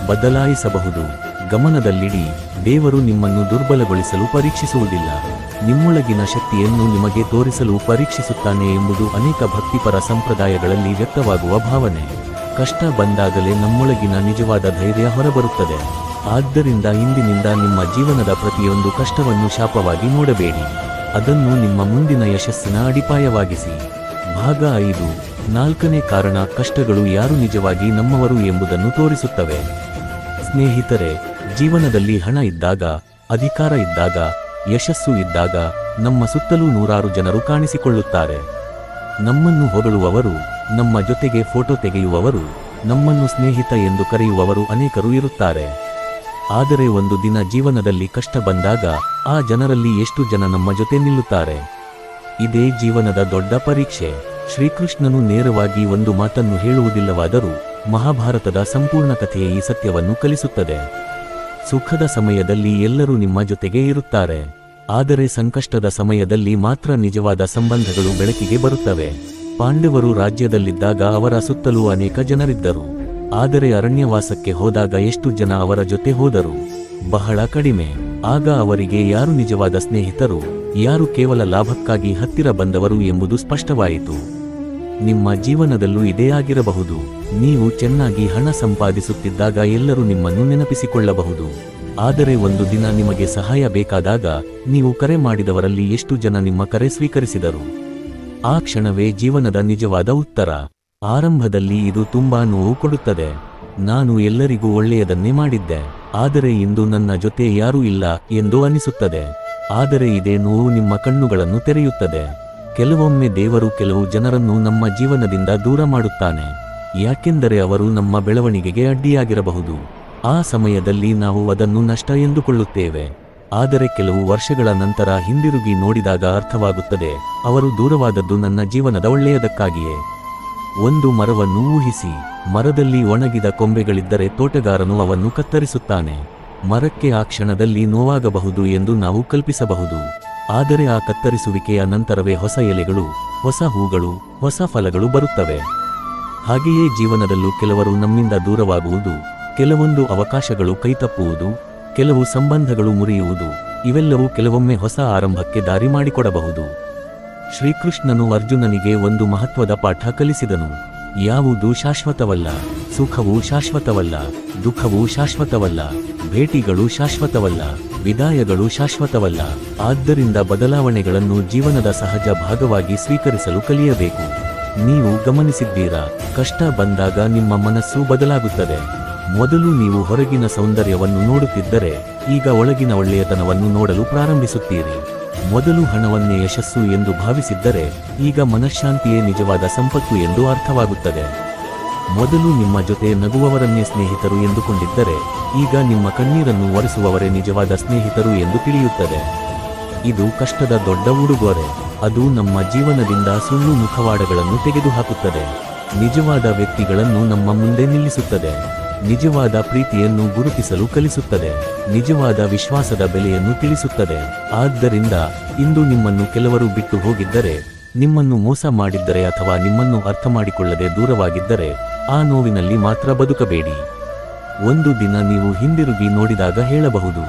ಬದಲಾಯಿಸಬಹುದು. ಗಮನದಲ್ಲಿಡಿ, ದೇವರು ನಿಮ್ಮನ್ನು ದುರ್ಬಲಗೊಳಿಸಲು ಪರೀಕ್ಷಿಸುವುದಿಲ್ಲ, ನಿಮ್ಮೊಳಗಿನ ಶಕ್ತಿಯನ್ನು ನಿಮಗೆ ತೋರಿಸಲು ಪರೀಕ್ಷಿಸುತ್ತಾನೆ ಎಂಬುದು ಅನೇಕ ಭಕ್ತಿಪರ ಸಂಪ್ರದಾಯಗಳಲ್ಲಿ ವ್ಯಕ್ತವಾಗುವ ಭಾವನೆ. ಕಷ್ಟ ಬಂದಾಗಲೇ ನಮ್ಮೊಳಗಿನ ನಿಜವಾದ ಧೈರ್ಯ ಹೊರಬರುತ್ತದೆ. ಆದ್ದರಿಂದ ಇಂದಿನಿಂದ ನಿಮ್ಮ ಜೀವನದ ಪ್ರತಿಯೊಂದು ಕಷ್ಟವನ್ನು ಶಾಪವಾಗಿ ನೋಡಬೇಡಿ, ಅದನ್ನು ನಿಮ್ಮ ಮುಂದಿನ ಯಶಸ್ಸಿನ ಅಡಿಪಾಯವಾಗಿಸಿ. ಭಾಗ 5. 4ನೇ ಕಾರಣ, ಕಷ್ಟಗಳು ಯಾರು ನಿಜವಾಗಿ ನಮ್ಮವರು ಎಂಬುದನ್ನು ತೋರಿಸುತ್ತವೆ. ಸ್ನೇಹಿತರೆ, ಜೀವನದಲ್ಲಿ ಹಣ ಇದ್ದಾಗ, ಅಧಿಕಾರ ಇದ್ದಾಗ, ಯಶಸ್ಸು ಇದ್ದಾಗ ನಮ್ಮ ಸುತ್ತಲೂ ನೂರಾರು ಜನರು ಕಾಣಿಸಿಕೊಳ್ಳುತ್ತಾರೆ. ನಮ್ಮನ್ನು ಹೊಗಳುವವರು, ನಮ್ಮ ಜೊತೆಗೆ ಫೋಟೋ ತೆಗೆಯುವವರು, ನಮ್ಮನ್ನು ಸ್ನೇಹಿತ ಎಂದು ಕರೆಯುವವರು ಅನೇಕರು ಇರುತ್ತಾರೆ. ಆದರೆ ಒಂದು ದಿನ ಜೀವನದಲ್ಲಿ ಕಷ್ಟ ಬಂದಾಗ ಆ ಜನರಲ್ಲಿ ಎಷ್ಟು ಜನ ನಮ್ಮ ಜೊತೆ ನಿಲ್ಲುತ್ತಾರೆ? ಇದೇ ಜೀವನದ ದೊಡ್ಡ ಪರೀಕ್ಷೆ. ಶ್ರೀಕೃಷ್ಣನು ನೇರವಾಗಿ ಒಂದು ಮಾತನ್ನು ಹೇಳುವುದಿಲ್ಲವಾದರೂ ಮಹಾಭಾರತದ ಸಂಪೂರ್ಣ ಕಥೆಯೇ ಈ ಸತ್ಯವನ್ನು ಕಲಿಸುತ್ತದೆ. ಸುಖದ ಸಮಯದಲ್ಲಿ ಎಲ್ಲರೂ ನಿಮ್ಮ ಜೊತೆಗೆ ಇರುತ್ತಾರೆ, ಆದರೆ ಸಂಕಷ್ಟದ ಸಮಯದಲ್ಲಿ ಮಾತ್ರ ನಿಜವಾದ ಸಂಬಂಧಗಳು ಬೆಳಕಿಗೆ ಬರುತ್ತವೆ. ಪಾಂಡವರು ರಾಜ್ಯದಲ್ಲಿದ್ದಾಗ ಅವರ ಸುತ್ತಲೂ ಅನೇಕ ಜನರಿದ್ದರು. ಆದರೆ ಅರಣ್ಯವಾಸಕ್ಕೆ ಹೋದಾಗ ಎಷ್ಟು ಜನ ಅವರ ಜೊತೆ ಹೋದರು? ಬಹಳ ಕಡಿಮೆ. ಆಗ ಅವರಿಗೆ ಯಾರು ನಿಜವಾದ ಸ್ನೇಹಿತರು, ಯಾರು ಕೇವಲ ಲಾಭಕ್ಕಾಗಿ ಹತ್ತಿರ ಬಂದವರು ಎಂಬುದು ಸ್ಪಷ್ಟವಾಯಿತು. ನಿಮ್ಮ ಜೀವನದಲ್ಲೂ ಇದೇ ಆಗಿರಬಹುದು. ನೀವು ಚೆನ್ನಾಗಿ ಹಣ ಸಂಪಾದಿಸುತ್ತಿದ್ದಾಗ ಎಲ್ಲರೂ ನಿಮ್ಮನ್ನು ನೆನಪಿಸಿಕೊಳ್ಳಬಹುದು. ಆದರೆ ಒಂದು ದಿನ ನಿಮಗೆ ಸಹಾಯ ಬೇಕಾದಾಗ ನೀವು ಕರೆ ಮಾಡಿದವರಲ್ಲಿ ಎಷ್ಟು ಜನ ನಿಮ್ಮ ಕರೆ ಸ್ವೀಕರಿಸಿದರು? ಆ ಕ್ಷಣವೇ ಜೀವನದ ನಿಜವಾದ ಉತ್ತರ. ಆರಂಭದಲ್ಲಿ ಇದು ತುಂಬಾ ನೋವು ಕೊಡುತ್ತದೆ. ನಾನು ಎಲ್ಲರಿಗೂ ಒಳ್ಳೆಯದನ್ನೇ ಮಾಡಿದ್ದೆ, ಆದರೆ ಇಂದು ನನ್ನ ಜೊತೆ ಯಾರೂ ಇಲ್ಲ ಎಂದು ಅನಿಸುತ್ತದೆ. ಆದರೆ ಇದೇ ನೋವು ನಿಮ್ಮ ಕಣ್ಣುಗಳನ್ನು ತೆರೆಯುತ್ತದೆ. ಕೆಲವೊಮ್ಮೆ ದೇವರು ಕೆಲವು ಜನರನ್ನು ನಮ್ಮ ಜೀವನದಿಂದ ದೂರ ಮಾಡುತ್ತಾನೆ, ಯಾಕೆಂದರೆ ಅವರು ನಮ್ಮ ಬೆಳವಣಿಗೆಗೆ ಅಡ್ಡಿಯಾಗಿರಬಹುದು. ಆ ಸಮಯದಲ್ಲಿ ನಾವು ಅದನ್ನು ನಷ್ಟ ಎಂದುಕೊಳ್ಳುತ್ತೇವೆ. ಆದರೆ ಕೆಲವು ವರ್ಷಗಳ ನಂತರ ಹಿಂದಿರುಗಿ ನೋಡಿದಾಗ ಅರ್ಥವಾಗುತ್ತದೆ, ಅವರು ದೂರವಾದದ್ದು ನನ್ನ ಜೀವನದ ಒಳ್ಳೆಯದಕ್ಕಾಗಿಯೇ. ಒಂದು ಮರವನ್ನು ಊಹಿಸಿ. ಮರದಲ್ಲಿ ಒಣಗಿದ ಕೊಂಬೆಗಳಿದ್ದರೆ ತೋಟಗಾರನು ಅವನ್ನು ಕತ್ತರಿಸುತ್ತಾನೆ. ಮರಕ್ಕೆ ಆ ಕ್ಷಣದಲ್ಲಿ ನೋವಾಗಬಹುದು ಎಂದು ನಾವು ಕಲ್ಪಿಸಬಹುದು. ಆದರೆ ಆ ಕತ್ತರಿಸುವಿಕೆಯ ನಂತರವೇ ಹೊಸ ಎಲೆಗಳು, ಹೊಸ ಹೂಗಳು, ಹೊಸ ಫಲಗಳು ಬರುತ್ತವೆ. ಹಾಗೆಯೇ ಜೀವನದಲ್ಲೂ ಕೆಲವರು ನಮ್ಮಿಂದ ದೂರವಾಗುವುದು, ಕೆಲವೊಂದು ಅವಕಾಶಗಳು ಕೈತಪ್ಪುವುದು, ಕೆಲವು ಸಂಬಂಧಗಳು ಮುರಿಯುವುದು, ಇವೆಲ್ಲವೂ ಕೆಲವೊಮ್ಮೆ ಹೊಸ ಆರಂಭಕ್ಕೆ ದಾರಿ ಮಾಡಿಕೊಡಬಹುದು. ಶ್ರೀಕೃಷ್ಣನು ಅರ್ಜುನನಿಗೆ ಒಂದು ಮಹತ್ವದ ಪಾಠ ಕಲಿಸಿದನು. ಯಾವುದೂ ಶಾಶ್ವತವಲ್ಲ. ಸುಖವೂ ಶಾಶ್ವತವಲ್ಲ, ದುಃಖವೂ ಶಾಶ್ವತವಲ್ಲ, ಭೇಟಿಗಳು ಶಾಶ್ವತವಲ್ಲ, ವಿದಾಯಗಳು ಶಾಶ್ವತವಲ್ಲ. ಆದ್ದರಿಂದ ಬದಲಾವಣೆಗಳನ್ನು ಜೀವನದ ಸಹಜ ಭಾಗವಾಗಿ ಸ್ವೀಕರಿಸಲು ಕಲಿಯಬೇಕು. ನೀವು ಗಮನಿಸಿದ್ದೀರಾ, ಕಷ್ಟ ಬಂದಾಗ ನಿಮ್ಮ ಮನಸ್ಸು ಬದಲಾಗುತ್ತದೆ. ಮೊದಲು ನೀವು ಹೊರಗಿನ ಸೌಂದರ್ಯವನ್ನು ನೋಡುತ್ತಿದ್ದರೆ, ಈಗ ಒಳಗಿನ ಒಳ್ಳೆಯತನವನ್ನು ನೋಡಲು ಪ್ರಾರಂಭಿಸುತ್ತೀರಿ. ಮೊದಲು ಹಣವನ್ನೇ ಯಶಸ್ಸು ಎಂದು ಭಾವಿಸಿದ್ದರೆ, ಈಗ ಮನಃಶಾಂತಿಯೇ ನಿಜವಾದ ಸಂಪತ್ತು ಎಂದು ಅರ್ಥವಾಗುತ್ತದೆ. ಮೊದಲು ನಿಮ್ಮ ಜೊತೆ ನಗುವವರನ್ನೇ ಸ್ನೇಹಿತರು ಎಂದುಕೊಂಡಿದ್ದರೆ, ಈಗ ನಿಮ್ಮ ಕಣ್ಣೀರನ್ನು ಒರೆಸುವವರೇ ನಿಜವಾದ ಸ್ನೇಹಿತರು ಎಂದು ತಿಳಿಯುತ್ತದೆ. ಇದು ಕಷ್ಟದ ದೊಡ್ಡ ಉಡುಗೊರೆ. ಅದು ನಮ್ಮ ಜೀವನದಿಂದ ಸುಳ್ಳು ಮುಖವಾಡಗಳನ್ನು ತೆಗೆದುಹಾಕುತ್ತದೆ. ನಿಜವಾದ ವ್ಯಕ್ತಿಗಳನ್ನು ನಮ್ಮ ಮುಂದೆ ನಿಲ್ಲಿಸುತ್ತದೆ. ನಿಜವಾದ ಪ್ರೀತಿಯನ್ನು ಗುರುತಿಸಲು ಕಲಿಸುತ್ತದೆ. ನಿಜವಾದ ವಿಶ್ವಾಸದ ಬೆಲೆಯನ್ನು ತಿಳಿಸುತ್ತದೆ. ಆದ್ದರಿಂದ ಇಂದು ನಿಮ್ಮನ್ನು ಕೆಲವರು ಬಿಟ್ಟು ಹೋಗಿದ್ದರೆ, ನಿಮ್ಮನ್ನು ಮೋಸ ಮಾಡಿದ್ದರೆ ಅಥವಾ ನಿಮ್ಮನ್ನು ಅರ್ಥಮಾಡಿಕೊಳ್ಳದೆ ದೂರವಾಗಿದ್ದರೆ, ಆ ನೋವಿನಲ್ಲಿ ಮಾತ್ರ ಬದುಕಬೇಡಿ. ಒಂದು ದಿನ ನೀವು ಹಿಂದಿರುಗಿ ನೋಡಿದಾಗ ಹೇಳಬಹುದು,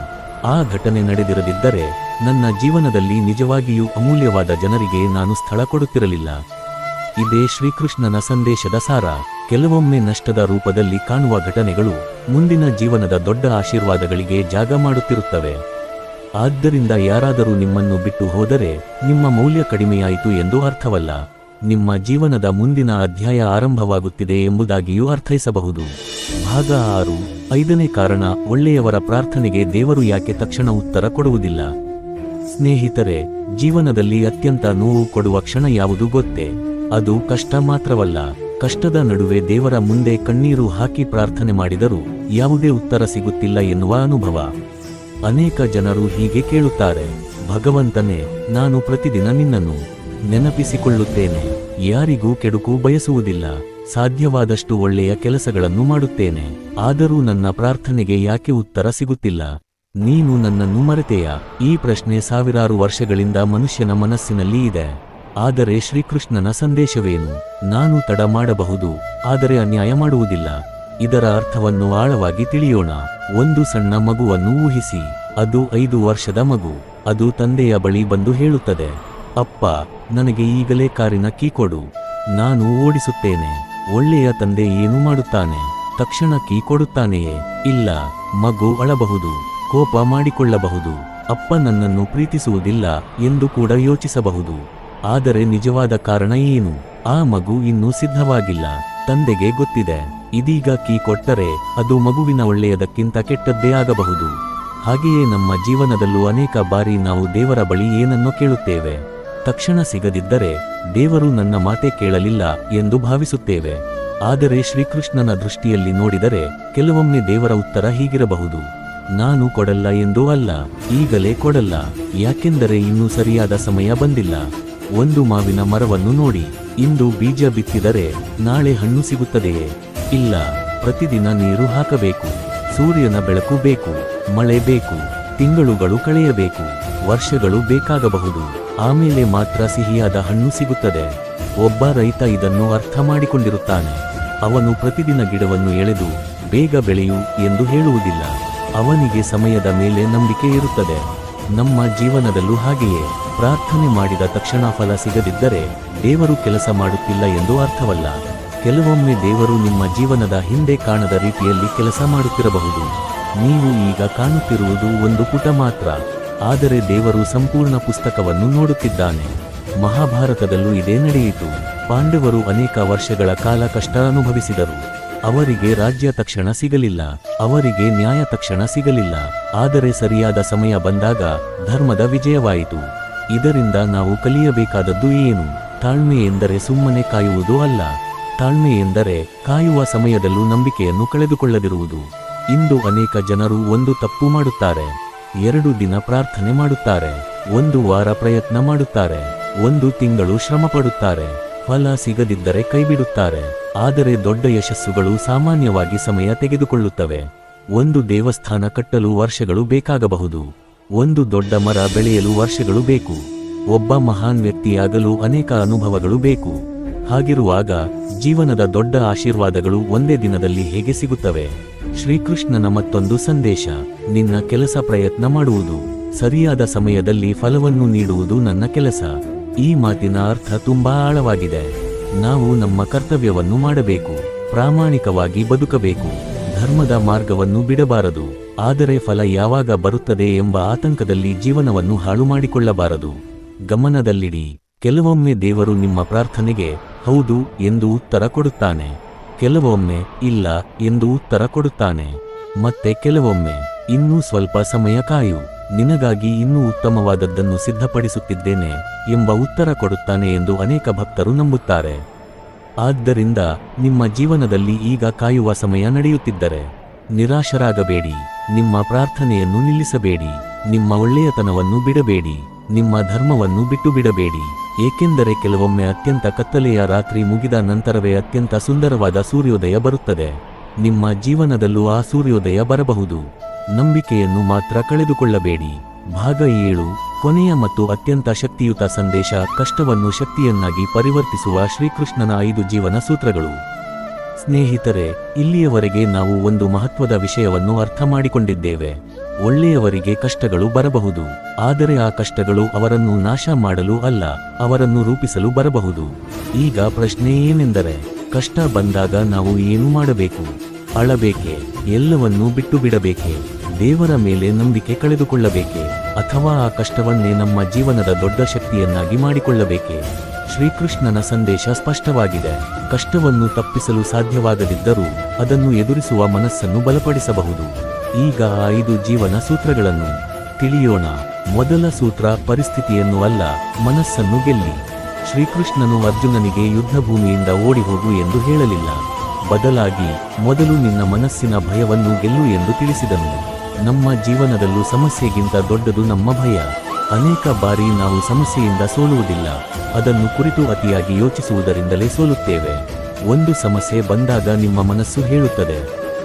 ಆ ಘಟನೆ ನಡೆದಿರದಿದ್ದರೆ ನನ್ನ ಜೀವನದಲ್ಲಿ ನಿಜವಾಗಿಯೂ ಅಮೂಲ್ಯವಾದ ಜನರಿಗೆ ನಾನು ಸ್ಥಳ ಕೊಡುತ್ತಿರಲಿಲ್ಲ. ಇದೇ ಶ್ರೀಕೃಷ್ಣನ ಸಂದೇಶದ ಸಾರ. ಕೆಲವೊಮ್ಮೆ ನಷ್ಟದ ರೂಪದಲ್ಲಿ ಕಾಣುವ ಘಟನೆಗಳು ಮುಂದಿನ ಜೀವನದ ದೊಡ್ಡ ಆಶೀರ್ವಾದಗಳಿಗೆ ಜಾಗ ಮಾಡುತ್ತಿರುತ್ತವೆ. ಆದ್ದರಿಂದ ಯಾರಾದರೂ ನಿಮ್ಮನ್ನು ಬಿಟ್ಟು ಹೋದರೆ ನಿಮ್ಮ ಮೌಲ್ಯ ಕಡಿಮೆಯಾಯಿತು ಎಂದು ಅರ್ಥವಲ್ಲ, ನಿಮ್ಮ ಜೀವನದ ಮುಂದಿನ ಅಧ್ಯಾಯ ಆರಂಭವಾಗುತ್ತಿದೆ ಎಂಬುದಾಗಿಯೂ ಅರ್ಥೈಸಬಹುದು. ಭಾಗ 6. 5ನೇ ಕಾರಣ, ಒಳ್ಳೆಯವರ ಪ್ರಾರ್ಥನೆಗೆ ದೇವರು ಯಾಕೆ ತಕ್ಷಣ ಉತ್ತರ ಕೊಡುವುದಿಲ್ಲ? ಸ್ನೇಹಿತರೆ, ಜೀವನದಲ್ಲಿ ಅತ್ಯಂತ ನೋವು ಕೊಡುವ ಕ್ಷಣ ಯಾವುದು ಗೊತ್ತೇ? ಅದು ಕಷ್ಟ ಮಾತ್ರವಲ್ಲ. ಕಷ್ಟದ ನಡುವೆ ದೇವರ ಮುಂದೆ ಕಣ್ಣೀರು ಹಾಕಿ ಪ್ರಾರ್ಥನೆ ಮಾಡಿದರೂ ಯಾವುದೇ ಉತ್ತರ ಸಿಗುತ್ತಿಲ್ಲ ಎನ್ನುವ ಅನುಭವ. ಅನೇಕ ಜನರು ಹೀಗೆ ಕೇಳುತ್ತಾರೆ, ಭಗವಂತನೇ, ನಾನು ಪ್ರತಿದಿನ ನಿನ್ನನ್ನು ನೆನಪಿಸಿಕೊಳ್ಳುತ್ತೇನೆ, ಯಾರಿಗೂ ಕೆಡುಕು ಬಯಸುವುದಿಲ್ಲ, ಸಾಧ್ಯವಾದಷ್ಟು ಒಳ್ಳೆಯ ಕೆಲಸಗಳನ್ನು ಮಾಡುತ್ತೇನೆ, ಆದರೂ ನನ್ನ ಪ್ರಾರ್ಥನೆಗೆ ಯಾಕೆ ಉತ್ತರ ಸಿಗುತ್ತಿಲ್ಲ? ನೀನು ನನ್ನನ್ನು ಮರೆತೆಯಾ? ಈ ಪ್ರಶ್ನೆ ಸಾವಿರಾರು ವರ್ಷಗಳಿಂದ ಮನುಷ್ಯನ ಮನಸ್ಸಿನಲ್ಲಿ ಇದೆ. ಆದರೆ ಶ್ರೀಕೃಷ್ಣನ ಸಂದೇಶವೇನು? ನಾನು ತಡ ಮಾಡಬಹುದು, ಆದರೆ ಅನ್ಯಾಯ ಮಾಡುವುದಿಲ್ಲ. ಇದರ ಅರ್ಥವನ್ನು ಆಳವಾಗಿ ತಿಳಿಯೋಣ. ಒಂದು ಸಣ್ಣ ಮಗುವನ್ನು ಊಹಿಸಿ. ಅದು 5 ವರ್ಷದ ಮಗು. ಅದು ತಂದೆಯ ಬಳಿ ಬಂದು ಹೇಳುತ್ತದೆ, ಅಪ್ಪ, ನನಗೆ ಈಗಲೇ ಕಾರಿನ ಕೀ ಕೊಡು, ನಾನು ಓಡಿಸುತ್ತೇನೆ. ಒಳ್ಳೆಯ ತಂದೆ ಏನು ಮಾಡುತ್ತಾನೆ? ತಕ್ಷಣ ಕೀ ಕೊಡುತ್ತಾನೆಯೇ? ಇಲ್ಲ. ಮಗು ಅಳಬಹುದು, ಕೋಪ ಮಾಡಿಕೊಳ್ಳಬಹುದು, ಅಪ್ಪ ನನ್ನನ್ನು ಪ್ರೀತಿಸುವುದಿಲ್ಲ ಎಂದು ಕೂಡ ಯೋಚಿಸಬಹುದು. ಆದರೆ ನಿಜವಾದ ಕಾರಣ ಏನು? ಆ ಮಗು ಇನ್ನೂ ಸಿದ್ಧವಾಗಿಲ್ಲ. ತಂದೆಗೆ ಗೊತ್ತಿದೆ, ಇದೀಗ ಕೀ ಕೊಟ್ಟರೆ ಅದು ಮಗುವಿನ ಒಳ್ಳೆಯದಕ್ಕಿಂತ ಕೆಟ್ಟದ್ದೇ ಆಗಬಹುದು. ಹಾಗೆಯೇ ನಮ್ಮ ಜೀವನದಲ್ಲೂ ಅನೇಕ ಬಾರಿ ನಾವು ದೇವರ ಬಳಿ ಏನನ್ನೋ ಕೇಳುತ್ತೇವೆ. ತಕ್ಷಣ ಸಿಗದಿದ್ದರೆ ದೇವರು ನನ್ನ ಮಾತೆ ಕೇಳಲಿಲ್ಲ ಎಂದು ಭಾವಿಸುತ್ತೇವೆ. ಆದರೆ ಶ್ರೀಕೃಷ್ಣನ ದೃಷ್ಟಿಯಲ್ಲಿ ನೋಡಿದರೆ ಕೆಲವೊಮ್ಮೆ ದೇವರ ಉತ್ತರ ಹೀಗಿರಬಹುದು, ನಾನು ಕೊಡಲ್ಲ ಎಂದೂ ಅಲ್ಲ, ಈಗಲೇ ಕೊಡಲ್ಲ, ಯಾಕೆಂದರೆ ಇನ್ನೂ ಸರಿಯಾದ ಸಮಯ ಬಂದಿಲ್ಲ. ಒಂದು ಮಾವಿನ ಮರವನ್ನು ನೋಡಿ. ಇಂದು ಬೀಜ ಬಿತ್ತಿದರೆ ನಾಳೆ ಹಣ್ಣು ಸಿಗುತ್ತದೆಯೇ? ಇಲ್ಲ. ಪ್ರತಿದಿನ ನೀರು ಹಾಕಬೇಕು, ಸೂರ್ಯನ ಬೆಳಕು ಬೇಕು, ಮಳೆ ಬೇಕು, ತಿಂಗಳುಗಳು ಕಳೆಯಬೇಕು, ವರ್ಷಗಳು ಬೇಕಾಗಬಹುದು. ಆಮೇಲೆ ಮಾತ್ರ ಸಿಹಿಯಾದ ಹಣ್ಣು ಸಿಗುತ್ತದೆ. ಒಬ್ಬ ರೈತ ಇದನ್ನು ಅರ್ಥ ಮಾಡಿಕೊಂಡಿರುತ್ತಾನೆ. ಅವನು ಪ್ರತಿದಿನ ಗಿಡವನ್ನು ಎಳೆದು ಬೇಗ ಬೆಳೆಯು ಎಂದು ಹೇಳುವುದಿಲ್ಲ. ಅವನಿಗೆ ಸಮಯದ ಮೇಲೆ ನಂಬಿಕೆ ಇರುತ್ತದೆ. ನಮ್ಮ ಜೀವನದಲ್ಲೂ ಹಾಗೆಯೇ ಪ್ರಾರ್ಥನೆ ಮಾಡಿದ ತಕ್ಷಣ ಫಲ ಸಿಗದಿದ್ದರೆ ದೇವರು ಕೆಲಸ ಮಾಡುತ್ತಿಲ್ಲ ಎಂದು ಅರ್ಥವಲ್ಲ. ಕೆಲವೊಮ್ಮೆ ದೇವರು ನಿಮ್ಮ ಜೀವನದ ಹಿಂದೆ ಕಾಣದ ರೀತಿಯಲ್ಲಿ ಕೆಲಸ ಮಾಡುತ್ತಿರಬಹುದು. ನೀವು ಈಗ ಕಾಣುತ್ತಿರುವುದು ಒಂದು ಪುಟ ಮಾತ್ರ, ಆದರೆ ದೇವರು ಸಂಪೂರ್ಣ ಪುಸ್ತಕವನ್ನು ನೋಡುತ್ತಿದ್ದಾನೆ. ಮಹಾಭಾರತದಲ್ಲೂ ಇದೇ ನಡೆಯಿತು. ಪಾಂಡವರು ಅನೇಕ ವರ್ಷಗಳ ಕಾಲ ಕಷ್ಟ ಅನುಭವಿಸಿದರು. ಅವರಿಗೆ ರಾಜ್ಯ ತಕ್ಷಣ ಸಿಗಲಿಲ್ಲ, ಅವರಿಗೆ ನ್ಯಾಯ ತಕ್ಷಣ ಸಿಗಲಿಲ್ಲ. ಆದರೆ ಸರಿಯಾದ ಸಮಯ ಬಂದಾಗ ಧರ್ಮದ ವಿಜಯವಾಯಿತು. ಇದರಿಂದ ನಾವು ಕಲಿಯಬೇಕಾದದ್ದು ಏನು? ತಾಳ್ಮೆ ಎಂದರೆ ಸುಮ್ಮನೆ ಕಾಯುವುದು ಅಲ್ಲ. ತಾಳ್ಮೆ ಎಂದರೆ ಕಾಯುವ ಸಮಯದಲ್ಲೂ ನಂಬಿಕೆಯನ್ನು ಕಳೆದುಕೊಳ್ಳದಿರುವುದು. ಇಂದು ಅನೇಕ ಜನರು ಒಂದು ತಪ್ಪು ಮಾಡುತ್ತಾರೆ. 2 ದಿನ ಪ್ರಾರ್ಥನೆ ಮಾಡುತ್ತಾರೆ, 1 ವಾರ ಪ್ರಯತ್ನ ಮಾಡುತ್ತಾರೆ, 1 ತಿಂಗಳು ಶ್ರಮ ಪಡುತ್ತಾರೆ, ಫಲ ಸಿಗದಿದ್ದರೆ ಕೈಬಿಡುತ್ತಾರೆ. ಆದರೆ ದೊಡ್ಡ ಯಶಸ್ಸುಗಳು ಸಾಮಾನ್ಯವಾಗಿ ಸಮಯ ತೆಗೆದುಕೊಳ್ಳುತ್ತವೆ. ಒಂದು ದೇವಸ್ಥಾನ ಕಟ್ಟಲು ವರ್ಷಗಳು ಬೇಕಾಗಬಹುದು, ಒಂದು ದೊಡ್ಡ ಮರ ಬೆಳೆಯಲು ವರ್ಷಗಳು ಬೇಕು, ಒಬ್ಬ ಮಹಾನ್ ವ್ಯಕ್ತಿಯಾಗಲು ಅನೇಕ ಅನುಭವಗಳು ಬೇಕು. ಹಾಗಿರುವಾಗ ಜೀವನದ ದೊಡ್ಡ ಆಶೀರ್ವಾದಗಳು ಒಂದೇ ದಿನದಲ್ಲಿ ಹೇಗೆ ಸಿಗುತ್ತವೆ? ಶ್ರೀಕೃಷ್ಣನ ಮತ್ತೊಂದು ಸಂದೇಶ: ನಿನ್ನ ಕೆಲಸ ಪ್ರಯತ್ನ ಮಾಡುವುದು, ಸರಿಯಾದ ಸಮಯದಲ್ಲಿ ಫಲವನ್ನು ನೀಡುವುದು ನನ್ನ ಕೆಲಸ. ಈ ಮಾತಿನ ಅರ್ಥ ತುಂಬಾ ಆಳವಾಗಿದೆ. ನಾವು ನಮ್ಮ ಕರ್ತವ್ಯವನ್ನು ಮಾಡಬೇಕು, ಪ್ರಾಮಾಣಿಕವಾಗಿ ಬದುಕಬೇಕು, ಧರ್ಮದ ಮಾರ್ಗವನ್ನು ಬಿಡಬಾರದು. ಆದರೆ ಫಲ ಯಾವಾಗ ಬರುತ್ತದೆ ಎಂಬ ಆತಂಕದಲ್ಲಿ ಜೀವನವನ್ನು ಹಾಳು ಮಾಡಿಕೊಳ್ಳಬಾರದು. ಗಮನದಲ್ಲಿಡಿ, ಕೆಲವೊಮ್ಮೆ ದೇವರು ನಿಮ್ಮ ಪ್ರಾರ್ಥನೆಗೆ ಹೌದು ಎಂದು ಉತ್ತರ ಕೊಡುತ್ತಾನೆ, ಕೆಲವೊಮ್ಮೆ ಇಲ್ಲ ಎಂದು ಉತ್ತರ ಕೊಡುತ್ತಾನೆ, ಮತ್ತೆ ಕೆಲವೊಮ್ಮೆ ಇನ್ನೂ ಸ್ವಲ್ಪ ಸಮಯ ಕಾಯು, ನಿನಗಾಗಿ ಇನ್ನೂ ಉತ್ತಮವಾದದ್ದನ್ನು ಸಿದ್ಧಪಡಿಸುತ್ತಿದ್ದೇನೆ ಎಂಬ ಉತ್ತರ ಕೊಡುತ್ತಾನೆ ಎಂದು ಅನೇಕ ಭಕ್ತರು ನಂಬುತ್ತಾರೆ. ಆದ್ದರಿಂದ ನಿಮ್ಮ ಜೀವನದಲ್ಲಿ ಈಗ ಕಾಯುವ ಸಮಯ ನಡೆಯುತ್ತಿದ್ದರೆ ನಿರಾಶರಾಗಬೇಡಿ, ನಿಮ್ಮ ಪ್ರಾರ್ಥನೆಯನ್ನು ನಿಲ್ಲಿಸಬೇಡಿ, ನಿಮ್ಮ ಒಳ್ಳೆಯತನವನ್ನು ಬಿಡಬೇಡಿ, ನಿಮ್ಮ ಧರ್ಮವನ್ನು ಬಿಟ್ಟು ಬಿಡಬೇಡಿ. ಏಕೆಂದರೆ ಕೆಲವೊಮ್ಮೆ ಅತ್ಯಂತ ಕತ್ತಲೆಯ ರಾತ್ರಿ ಮುಗಿದ ನಂತರವೇ ಅತ್ಯಂತ ಸುಂದರವಾದ ಸೂರ್ಯೋದಯ ಬರುತ್ತದೆ. ನಿಮ್ಮ ಜೀವನದಲ್ಲೂ ಆ ಸೂರ್ಯೋದಯ ಬರಬಹುದು. ನಂಬಿಕೆಯನ್ನು ಮಾತ್ರ ಕಳೆದುಕೊಳ್ಳಬೇಡಿ. ಭಾಗ 7: ಕೊನೆಯ ಮತ್ತು ಅತ್ಯಂತ ಶಕ್ತಿಯುತ ಸಂದೇಶ. ಕಷ್ಟವನ್ನು ಶಕ್ತಿಯನ್ನಾಗಿ ಪರಿವರ್ತಿಸುವ ಶ್ರೀಕೃಷ್ಣನ 5 ಜೀವನ ಸೂತ್ರಗಳು. ಸ್ನೇಹಿತರೆ, ಇಲ್ಲಿಯವರೆಗೆ ನಾವು ಒಂದು ಮಹತ್ವದ ವಿಷಯವನ್ನು ಅರ್ಥ ಮಾಡಿಕೊಂಡಿದ್ದೇವೆ. ಒಳ್ಳೆಯವರಿಗೆ ಕಷ್ಟಗಳು ಬರಬಹುದು, ಆದರೆ ಆ ಕಷ್ಟಗಳು ಅವರನ್ನು ನಾಶ ಮಾಡಲು ಅಲ್ಲ, ಅವರನ್ನು ರೂಪಿಸಲು ಬರಬಹುದು. ಈಗ ಪ್ರಶ್ನೆ ಏನೆಂದರೆ, ಕಷ್ಟ ಬಂದಾಗ ನಾವು ಏನು ಮಾಡಬೇಕು? ಅಳಬೇಕೆ? ಎಲ್ಲವನ್ನೂ ಬಿಟ್ಟು ಬಿಡಬೇಕೆ? ದೇವರ ಮೇಲೆ ನಂಬಿಕೆ ಕಳೆದುಕೊಳ್ಳಬೇಕೆ? ಅಥವಾ ಆ ಕಷ್ಟವನ್ನೇ ನಮ್ಮ ಜೀವನದ ದೊಡ್ಡ ಶಕ್ತಿಯನ್ನಾಗಿ ಮಾಡಿಕೊಳ್ಳಬೇಕೆ? ಶ್ರೀಕೃಷ್ಣನ ಸಂದೇಶ ಸ್ಪಷ್ಟವಾಗಿದೆ. ಕಷ್ಟವನ್ನು ತಪ್ಪಿಸಲು ಸಾಧ್ಯವಾಗದಿದ್ದರೂ ಅದನ್ನು ಎದುರಿಸುವ ಮನಸ್ಸನ್ನು ಬಲಪಡಿಸಬಹುದು. ಈಗ 5 ಜೀವನ ಸೂತ್ರಗಳನ್ನು ತಿಳಿಯೋಣ. ಮೊದಲ ಸೂತ್ರ: ಪರಿಸ್ಥಿತಿಯನ್ನು ಅಲ್ಲ, ಮನಸ್ಸನ್ನು ಗೆಲ್ಲಿ. ಶ್ರೀಕೃಷ್ಣನು ಅರ್ಜುನನಿಗೆ ಯುದ್ಧಭೂಮಿಯಿಂದ ಓಡಿ ಹೋಗು ಎಂದು ಹೇಳಲಿಲ್ಲ, ಬದಲಾಗಿ ಮೊದಲು ನಿನ್ನ ಮನಸ್ಸಿನ ಭಯವನ್ನು ಗೆಲ್ಲು ಎಂದು ತಿಳಿಸಿದನು. ನಮ್ಮ ಜೀವನದಲ್ಲೂ ಸಮಸ್ಯೆಗಿಂತ ದೊಡ್ಡದು ನಮ್ಮ ಭಯ. ಅನೇಕ ಬಾರಿ ನಾವು ಸಮಸ್ಯೆಯಿಂದ ಸೋಲುವುದಿಲ್ಲ, ಅದನ್ನು ಕುರಿತು ಅತಿಯಾಗಿ ಯೋಚಿಸುವುದರಿಂದಲೇ ಸೋಲುತ್ತೇವೆ. ಒಂದು ಸಮಸ್ಯೆ ಬಂದಾಗ ನಿಮ್ಮ ಮನಸ್ಸು ಹೇಳುತ್ತದೆ,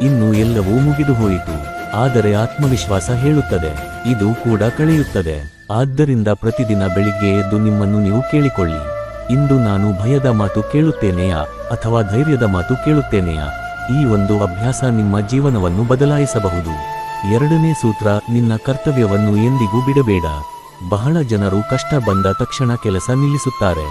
ಇನ್ನು ಎಲ್ಲವೂ ಮುಗಿದು ಹೋಯಿತು. ಆದರೆ ಆತ್ಮವಿಶ್ವಾಸ ಹೇಳುತ್ತದೆ, ಇದು ಕೂಡ ಕಳೆಯುತ್ತದೆ. ಆದ್ದರಿಂದ ಪ್ರತಿದಿನ ಬೆಳಿಗ್ಗೆ ಎದ್ದು ನಿಮ್ಮನ್ನು ನೀವು ಕೇಳಿಕೊಳ್ಳಿ, ಇಂದು ನಾನು ಭಯದ ಮಾತು ಕೇಳುತ್ತೇನೆಯಾ ಅಥವಾ ಧೈರ್ಯದ ಮಾತು ಕೇಳುತ್ತೇನೆಯಾ? ಈ ಒಂದು ಅಭ್ಯಾಸ ನಿಮ್ಮ ಜೀವನವನ್ನು ಬದಲಾಯಿಸಬಹುದು. 2ನೇ ಸೂತ್ರ: ನಿನ್ನ ಕರ್ತವ್ಯವನ್ನು ಎಂದಿಗೂ ಬಿಡಬೇಡ. ಬಹಳ ಜನರು ಕಷ್ಟ ಬಂದ ತಕ್ಷಣ ಕೆಲಸ ನಿಲ್ಲಿಸುತ್ತಾರೆ,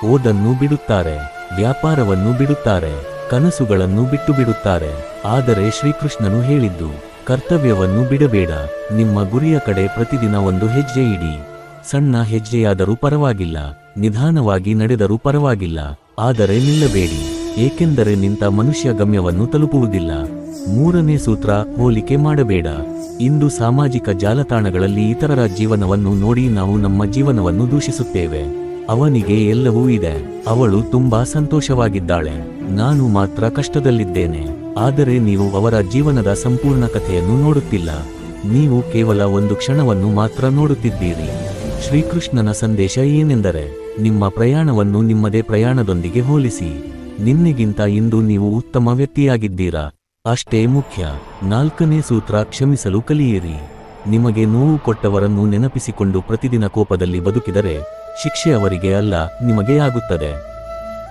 ಓದನ್ನು ಬಿಡುತ್ತಾರೆ, ವ್ಯಾಪಾರವನ್ನು ಬಿಡುತ್ತಾರೆ, ಕನಸುಗಳನ್ನು ಬಿಟ್ಟು ಬಿಡುತ್ತಾರೆ. ಆದರೆ ಶ್ರೀಕೃಷ್ಣನು ಹೇಳಿದ್ದು, ಕರ್ತವ್ಯವನ್ನು ಬಿಡಬೇಡ. ನಿಮ್ಮ ಗುರಿಯ ಕಡೆ ಪ್ರತಿದಿನ ಒಂದು ಹೆಜ್ಜೆ ಇಡಿ. ಸಣ್ಣ ಹೆಜ್ಜೆಯಾದರೂ ಪರವಾಗಿಲ್ಲ, ನಿಧಾನವಾಗಿ ನಡೆದರೂ ಪರವಾಗಿಲ್ಲ, ಆದರೆ ನಿಲ್ಲಬೇಡಿ, ಏಕೆಂದರೆ ನಿಂತ ಮನುಷ್ಯ ಗಮ್ಯವನ್ನು ತಲುಪುವುದಿಲ್ಲ. 3ನೇ ಸೂತ್ರ: ಹೋಲಿಕೆ ಮಾಡಬೇಡ. ಇಂದು ಸಾಮಾಜಿಕ ಜಾಲತಾಣಗಳಲ್ಲಿ ಇತರರ ಜೀವನವನ್ನು ನೋಡಿ ನಾವು ನಮ್ಮ ಜೀವನವನ್ನು ದೂಷಿಸುತ್ತೇವೆ. ಅವನಿಗೆ ಎಲ್ಲವೂ ಇದೆ, ಅವಳು ತುಂಬಾ ಸಂತೋಷವಾಗಿದ್ದಾಳೆ, ನಾನು ಮಾತ್ರ ಕಷ್ಟದಲ್ಲಿದ್ದೇನೆ. ಆದರೆ ನೀವು ಅವರ ಜೀವನದ ಸಂಪೂರ್ಣ ಕಥೆಯನ್ನು ನೋಡುತ್ತಿಲ್ಲ, ನೀವು ಕೇವಲ ಒಂದು ಕ್ಷಣವನ್ನು ಮಾತ್ರ ನೋಡುತ್ತಿದ್ದೀರಿ. ಶ್ರೀಕೃಷ್ಣನ ಸಂದೇಶ ಏನೆಂದರೆ, ನಿಮ್ಮ ಪ್ರಯಾಣವನ್ನು ನಿಮ್ಮದೇ ಪ್ರಯಾಣದೊಂದಿಗೆ ಹೋಲಿಸಿ. ನಿನ್ನೆಗಿಂತ ಇಂದು ನೀವು ಉತ್ತಮ ವ್ಯಕ್ತಿಯಾಗಿದ್ದೀರಾ, ಅಷ್ಟೇ ಮುಖ್ಯ. 4ನೇ ಸೂತ್ರ: ಕ್ಷಮಿಸಲು ಕಲಿಯಿರಿ. ನಿಮಗೆ ನೋವು ಕೊಟ್ಟವರನ್ನು ನೆನಪಿಸಿಕೊಂಡು ಪ್ರತಿದಿನ ಕೋಪದಲ್ಲಿ ಬದುಕಿದರೆ ಶಿಕ್ಷೆ ಅವರಿಗೆ ಅಲ್ಲ, ನಿಮಗೆ ಆಗುತ್ತದೆ.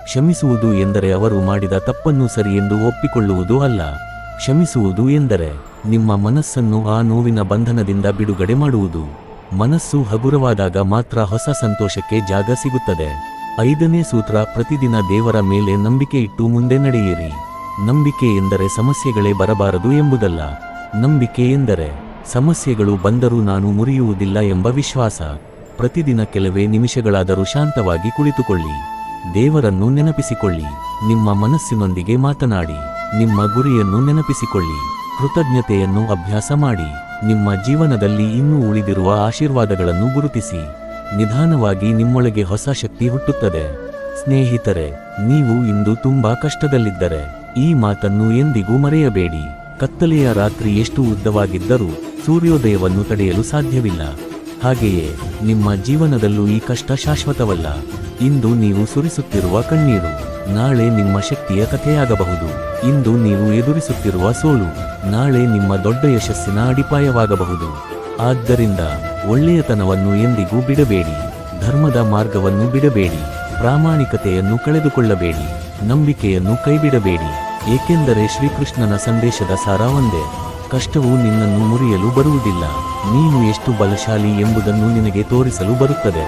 ಕ್ಷಮಿಸುವುದು ಎಂದರೆ ಅವರು ಮಾಡಿದ ತಪ್ಪನ್ನು ಸರಿಯೆಂದು ಒಪ್ಪಿಕೊಳ್ಳುವುದು ಅಲ್ಲ. ಕ್ಷಮಿಸುವುದು ಎಂದರೆ ನಿಮ್ಮ ಮನಸ್ಸನ್ನು ಆ ನೋವಿನ ಬಂಧನದಿಂದ ಬಿಡುಗಡೆ ಮಾಡುವುದು. ಮನಸ್ಸು ಹಗುರವಾದಾಗ ಮಾತ್ರ ಹೊಸ ಸಂತೋಷಕ್ಕೆ ಜಾಗ ಸಿಗುತ್ತದೆ. 5ನೇ ಸೂತ್ರ, ಪ್ರತಿದಿನ ದೇವರ ಮೇಲೆ ನಂಬಿಕೆ ಇಟ್ಟು ಮುಂದೆ ನಡೆಯಿರಿ. ನಂಬಿಕೆ ಎಂದರೆ ಸಮಸ್ಯೆಗಳೇ ಬರಬಾರದು ಎಂಬುದಲ್ಲ. ನಂಬಿಕೆ ಎಂದರೆ ಸಮಸ್ಯೆಗಳು ಬಂದರೂ ನಾನು ಮುರಿಯುವುದಿಲ್ಲ ಎಂಬ ವಿಶ್ವಾಸ. ಪ್ರತಿದಿನ ಕೆಲವೇ ನಿಮಿಷಗಳಾದರೂ ಶಾಂತವಾಗಿ ಕುಳಿತುಕೊಳ್ಳಿ. ದೇವರನ್ನು ನೆನಪಿಸಿಕೊಳ್ಳಿ. ನಿಮ್ಮ ಮನಸ್ಸಿನೊಂದಿಗೆ ಮಾತನಾಡಿ. ನಿಮ್ಮ ಗುರಿಯನ್ನು ನೆನಪಿಸಿಕೊಳ್ಳಿ. ಕೃತಜ್ಞತೆಯನ್ನು ಅಭ್ಯಾಸ ಮಾಡಿ. ನಿಮ್ಮ ಜೀವನದಲ್ಲಿ ಇನ್ನೂ ಉಳಿದಿರುವ ಆಶೀರ್ವಾದಗಳನ್ನು ಗುರುತಿಸಿ. ನಿಧಾನವಾಗಿ ನಿಮ್ಮೊಳಗೆ ಹೊಸ ಶಕ್ತಿ ಹುಟ್ಟುತ್ತದೆ. ಸ್ನೇಹಿತರೆ, ನೀವು ಇಂದು ತುಂಬಾ ಕಷ್ಟದಲ್ಲಿದ್ದರೆ ಈ ಮಾತನ್ನು ಎಂದಿಗೂ ಮರೆಯಬೇಡಿ. ಕತ್ತಲೆಯ ರಾತ್ರಿ ಎಷ್ಟು ಉದ್ದವಾಗಿದ್ದರೂ ಸೂರ್ಯೋದಯವನ್ನು ತಡೆಯಲು ಸಾಧ್ಯವಿಲ್ಲ. ಹಾಗೆಯೇ ನಿಮ್ಮ ಜೀವನದಲ್ಲೂ ಈ ಕಷ್ಟ ಶಾಶ್ವತವಲ್ಲ. ಇಂದು ನೀವು ಸುರಿಸುತ್ತಿರುವ ಕಣ್ಣೀರು ನಾಳೆ ನಿಮ್ಮ ಶಕ್ತಿಯ ಕಥೆಯಾಗಬಹುದು. ಇಂದು ನೀವು ಎದುರಿಸುತ್ತಿರುವ ಸೋಲು ನಾಳೆ ನಿಮ್ಮ ದೊಡ್ಡ ಯಶಸ್ಸಿನ ಅಡಿಪಾಯವಾಗಬಹುದು. ಆದ್ದರಿಂದ ಒಳ್ಳೆಯತನವನ್ನು ಎಂದಿಗೂ ಬಿಡಬೇಡಿ. ಧರ್ಮದ ಮಾರ್ಗವನ್ನು ಬಿಡಬೇಡಿ. ಪ್ರಾಮಾಣಿಕತೆಯನ್ನು ಕಳೆದುಕೊಳ್ಳಬೇಡಿ. ನಂಬಿಕೆಯನ್ನು ಕೈಬಿಡಬೇಡಿ. ಏಕೆಂದರೆ ಶ್ರೀಕೃಷ್ಣನ ಸಂದೇಶದ ಸಾರ ಒಂದೇ: ಕಷ್ಟವು ನಿನ್ನನ್ನು ಮುರಿಯಲು ಬರುವುದಿಲ್ಲ, ನೀನು ಎಷ್ಟು ಬಲಶಾಲಿ ಎಂಬುದನ್ನು ನಿನಗೆ ತೋರಿಸಲು ಬರುತ್ತದೆ.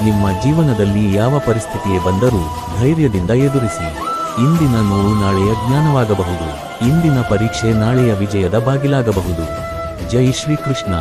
ನಿಮ್ಮ ಜೀವನದಲ್ಲಿ ಯಾವ ಪರಿಸ್ಥಿತಿಯೇ ಬಂದರೂ ಧೈರ್ಯದಿಂದ ಎದುರಿಸಿ. ಇಂದಿನ ನೋವು ನಾಳೆಯ ಜ್ಞಾನವಾಗಬಹುದು. ಇಂದಿನ ಪರೀಕ್ಷೆ ನಾಳೆಯ ವಿಜಯದ ಬಾಗಿಲಾಗಬಹುದು. ಜೈ ಶ್ರೀಕೃಷ್ಣ.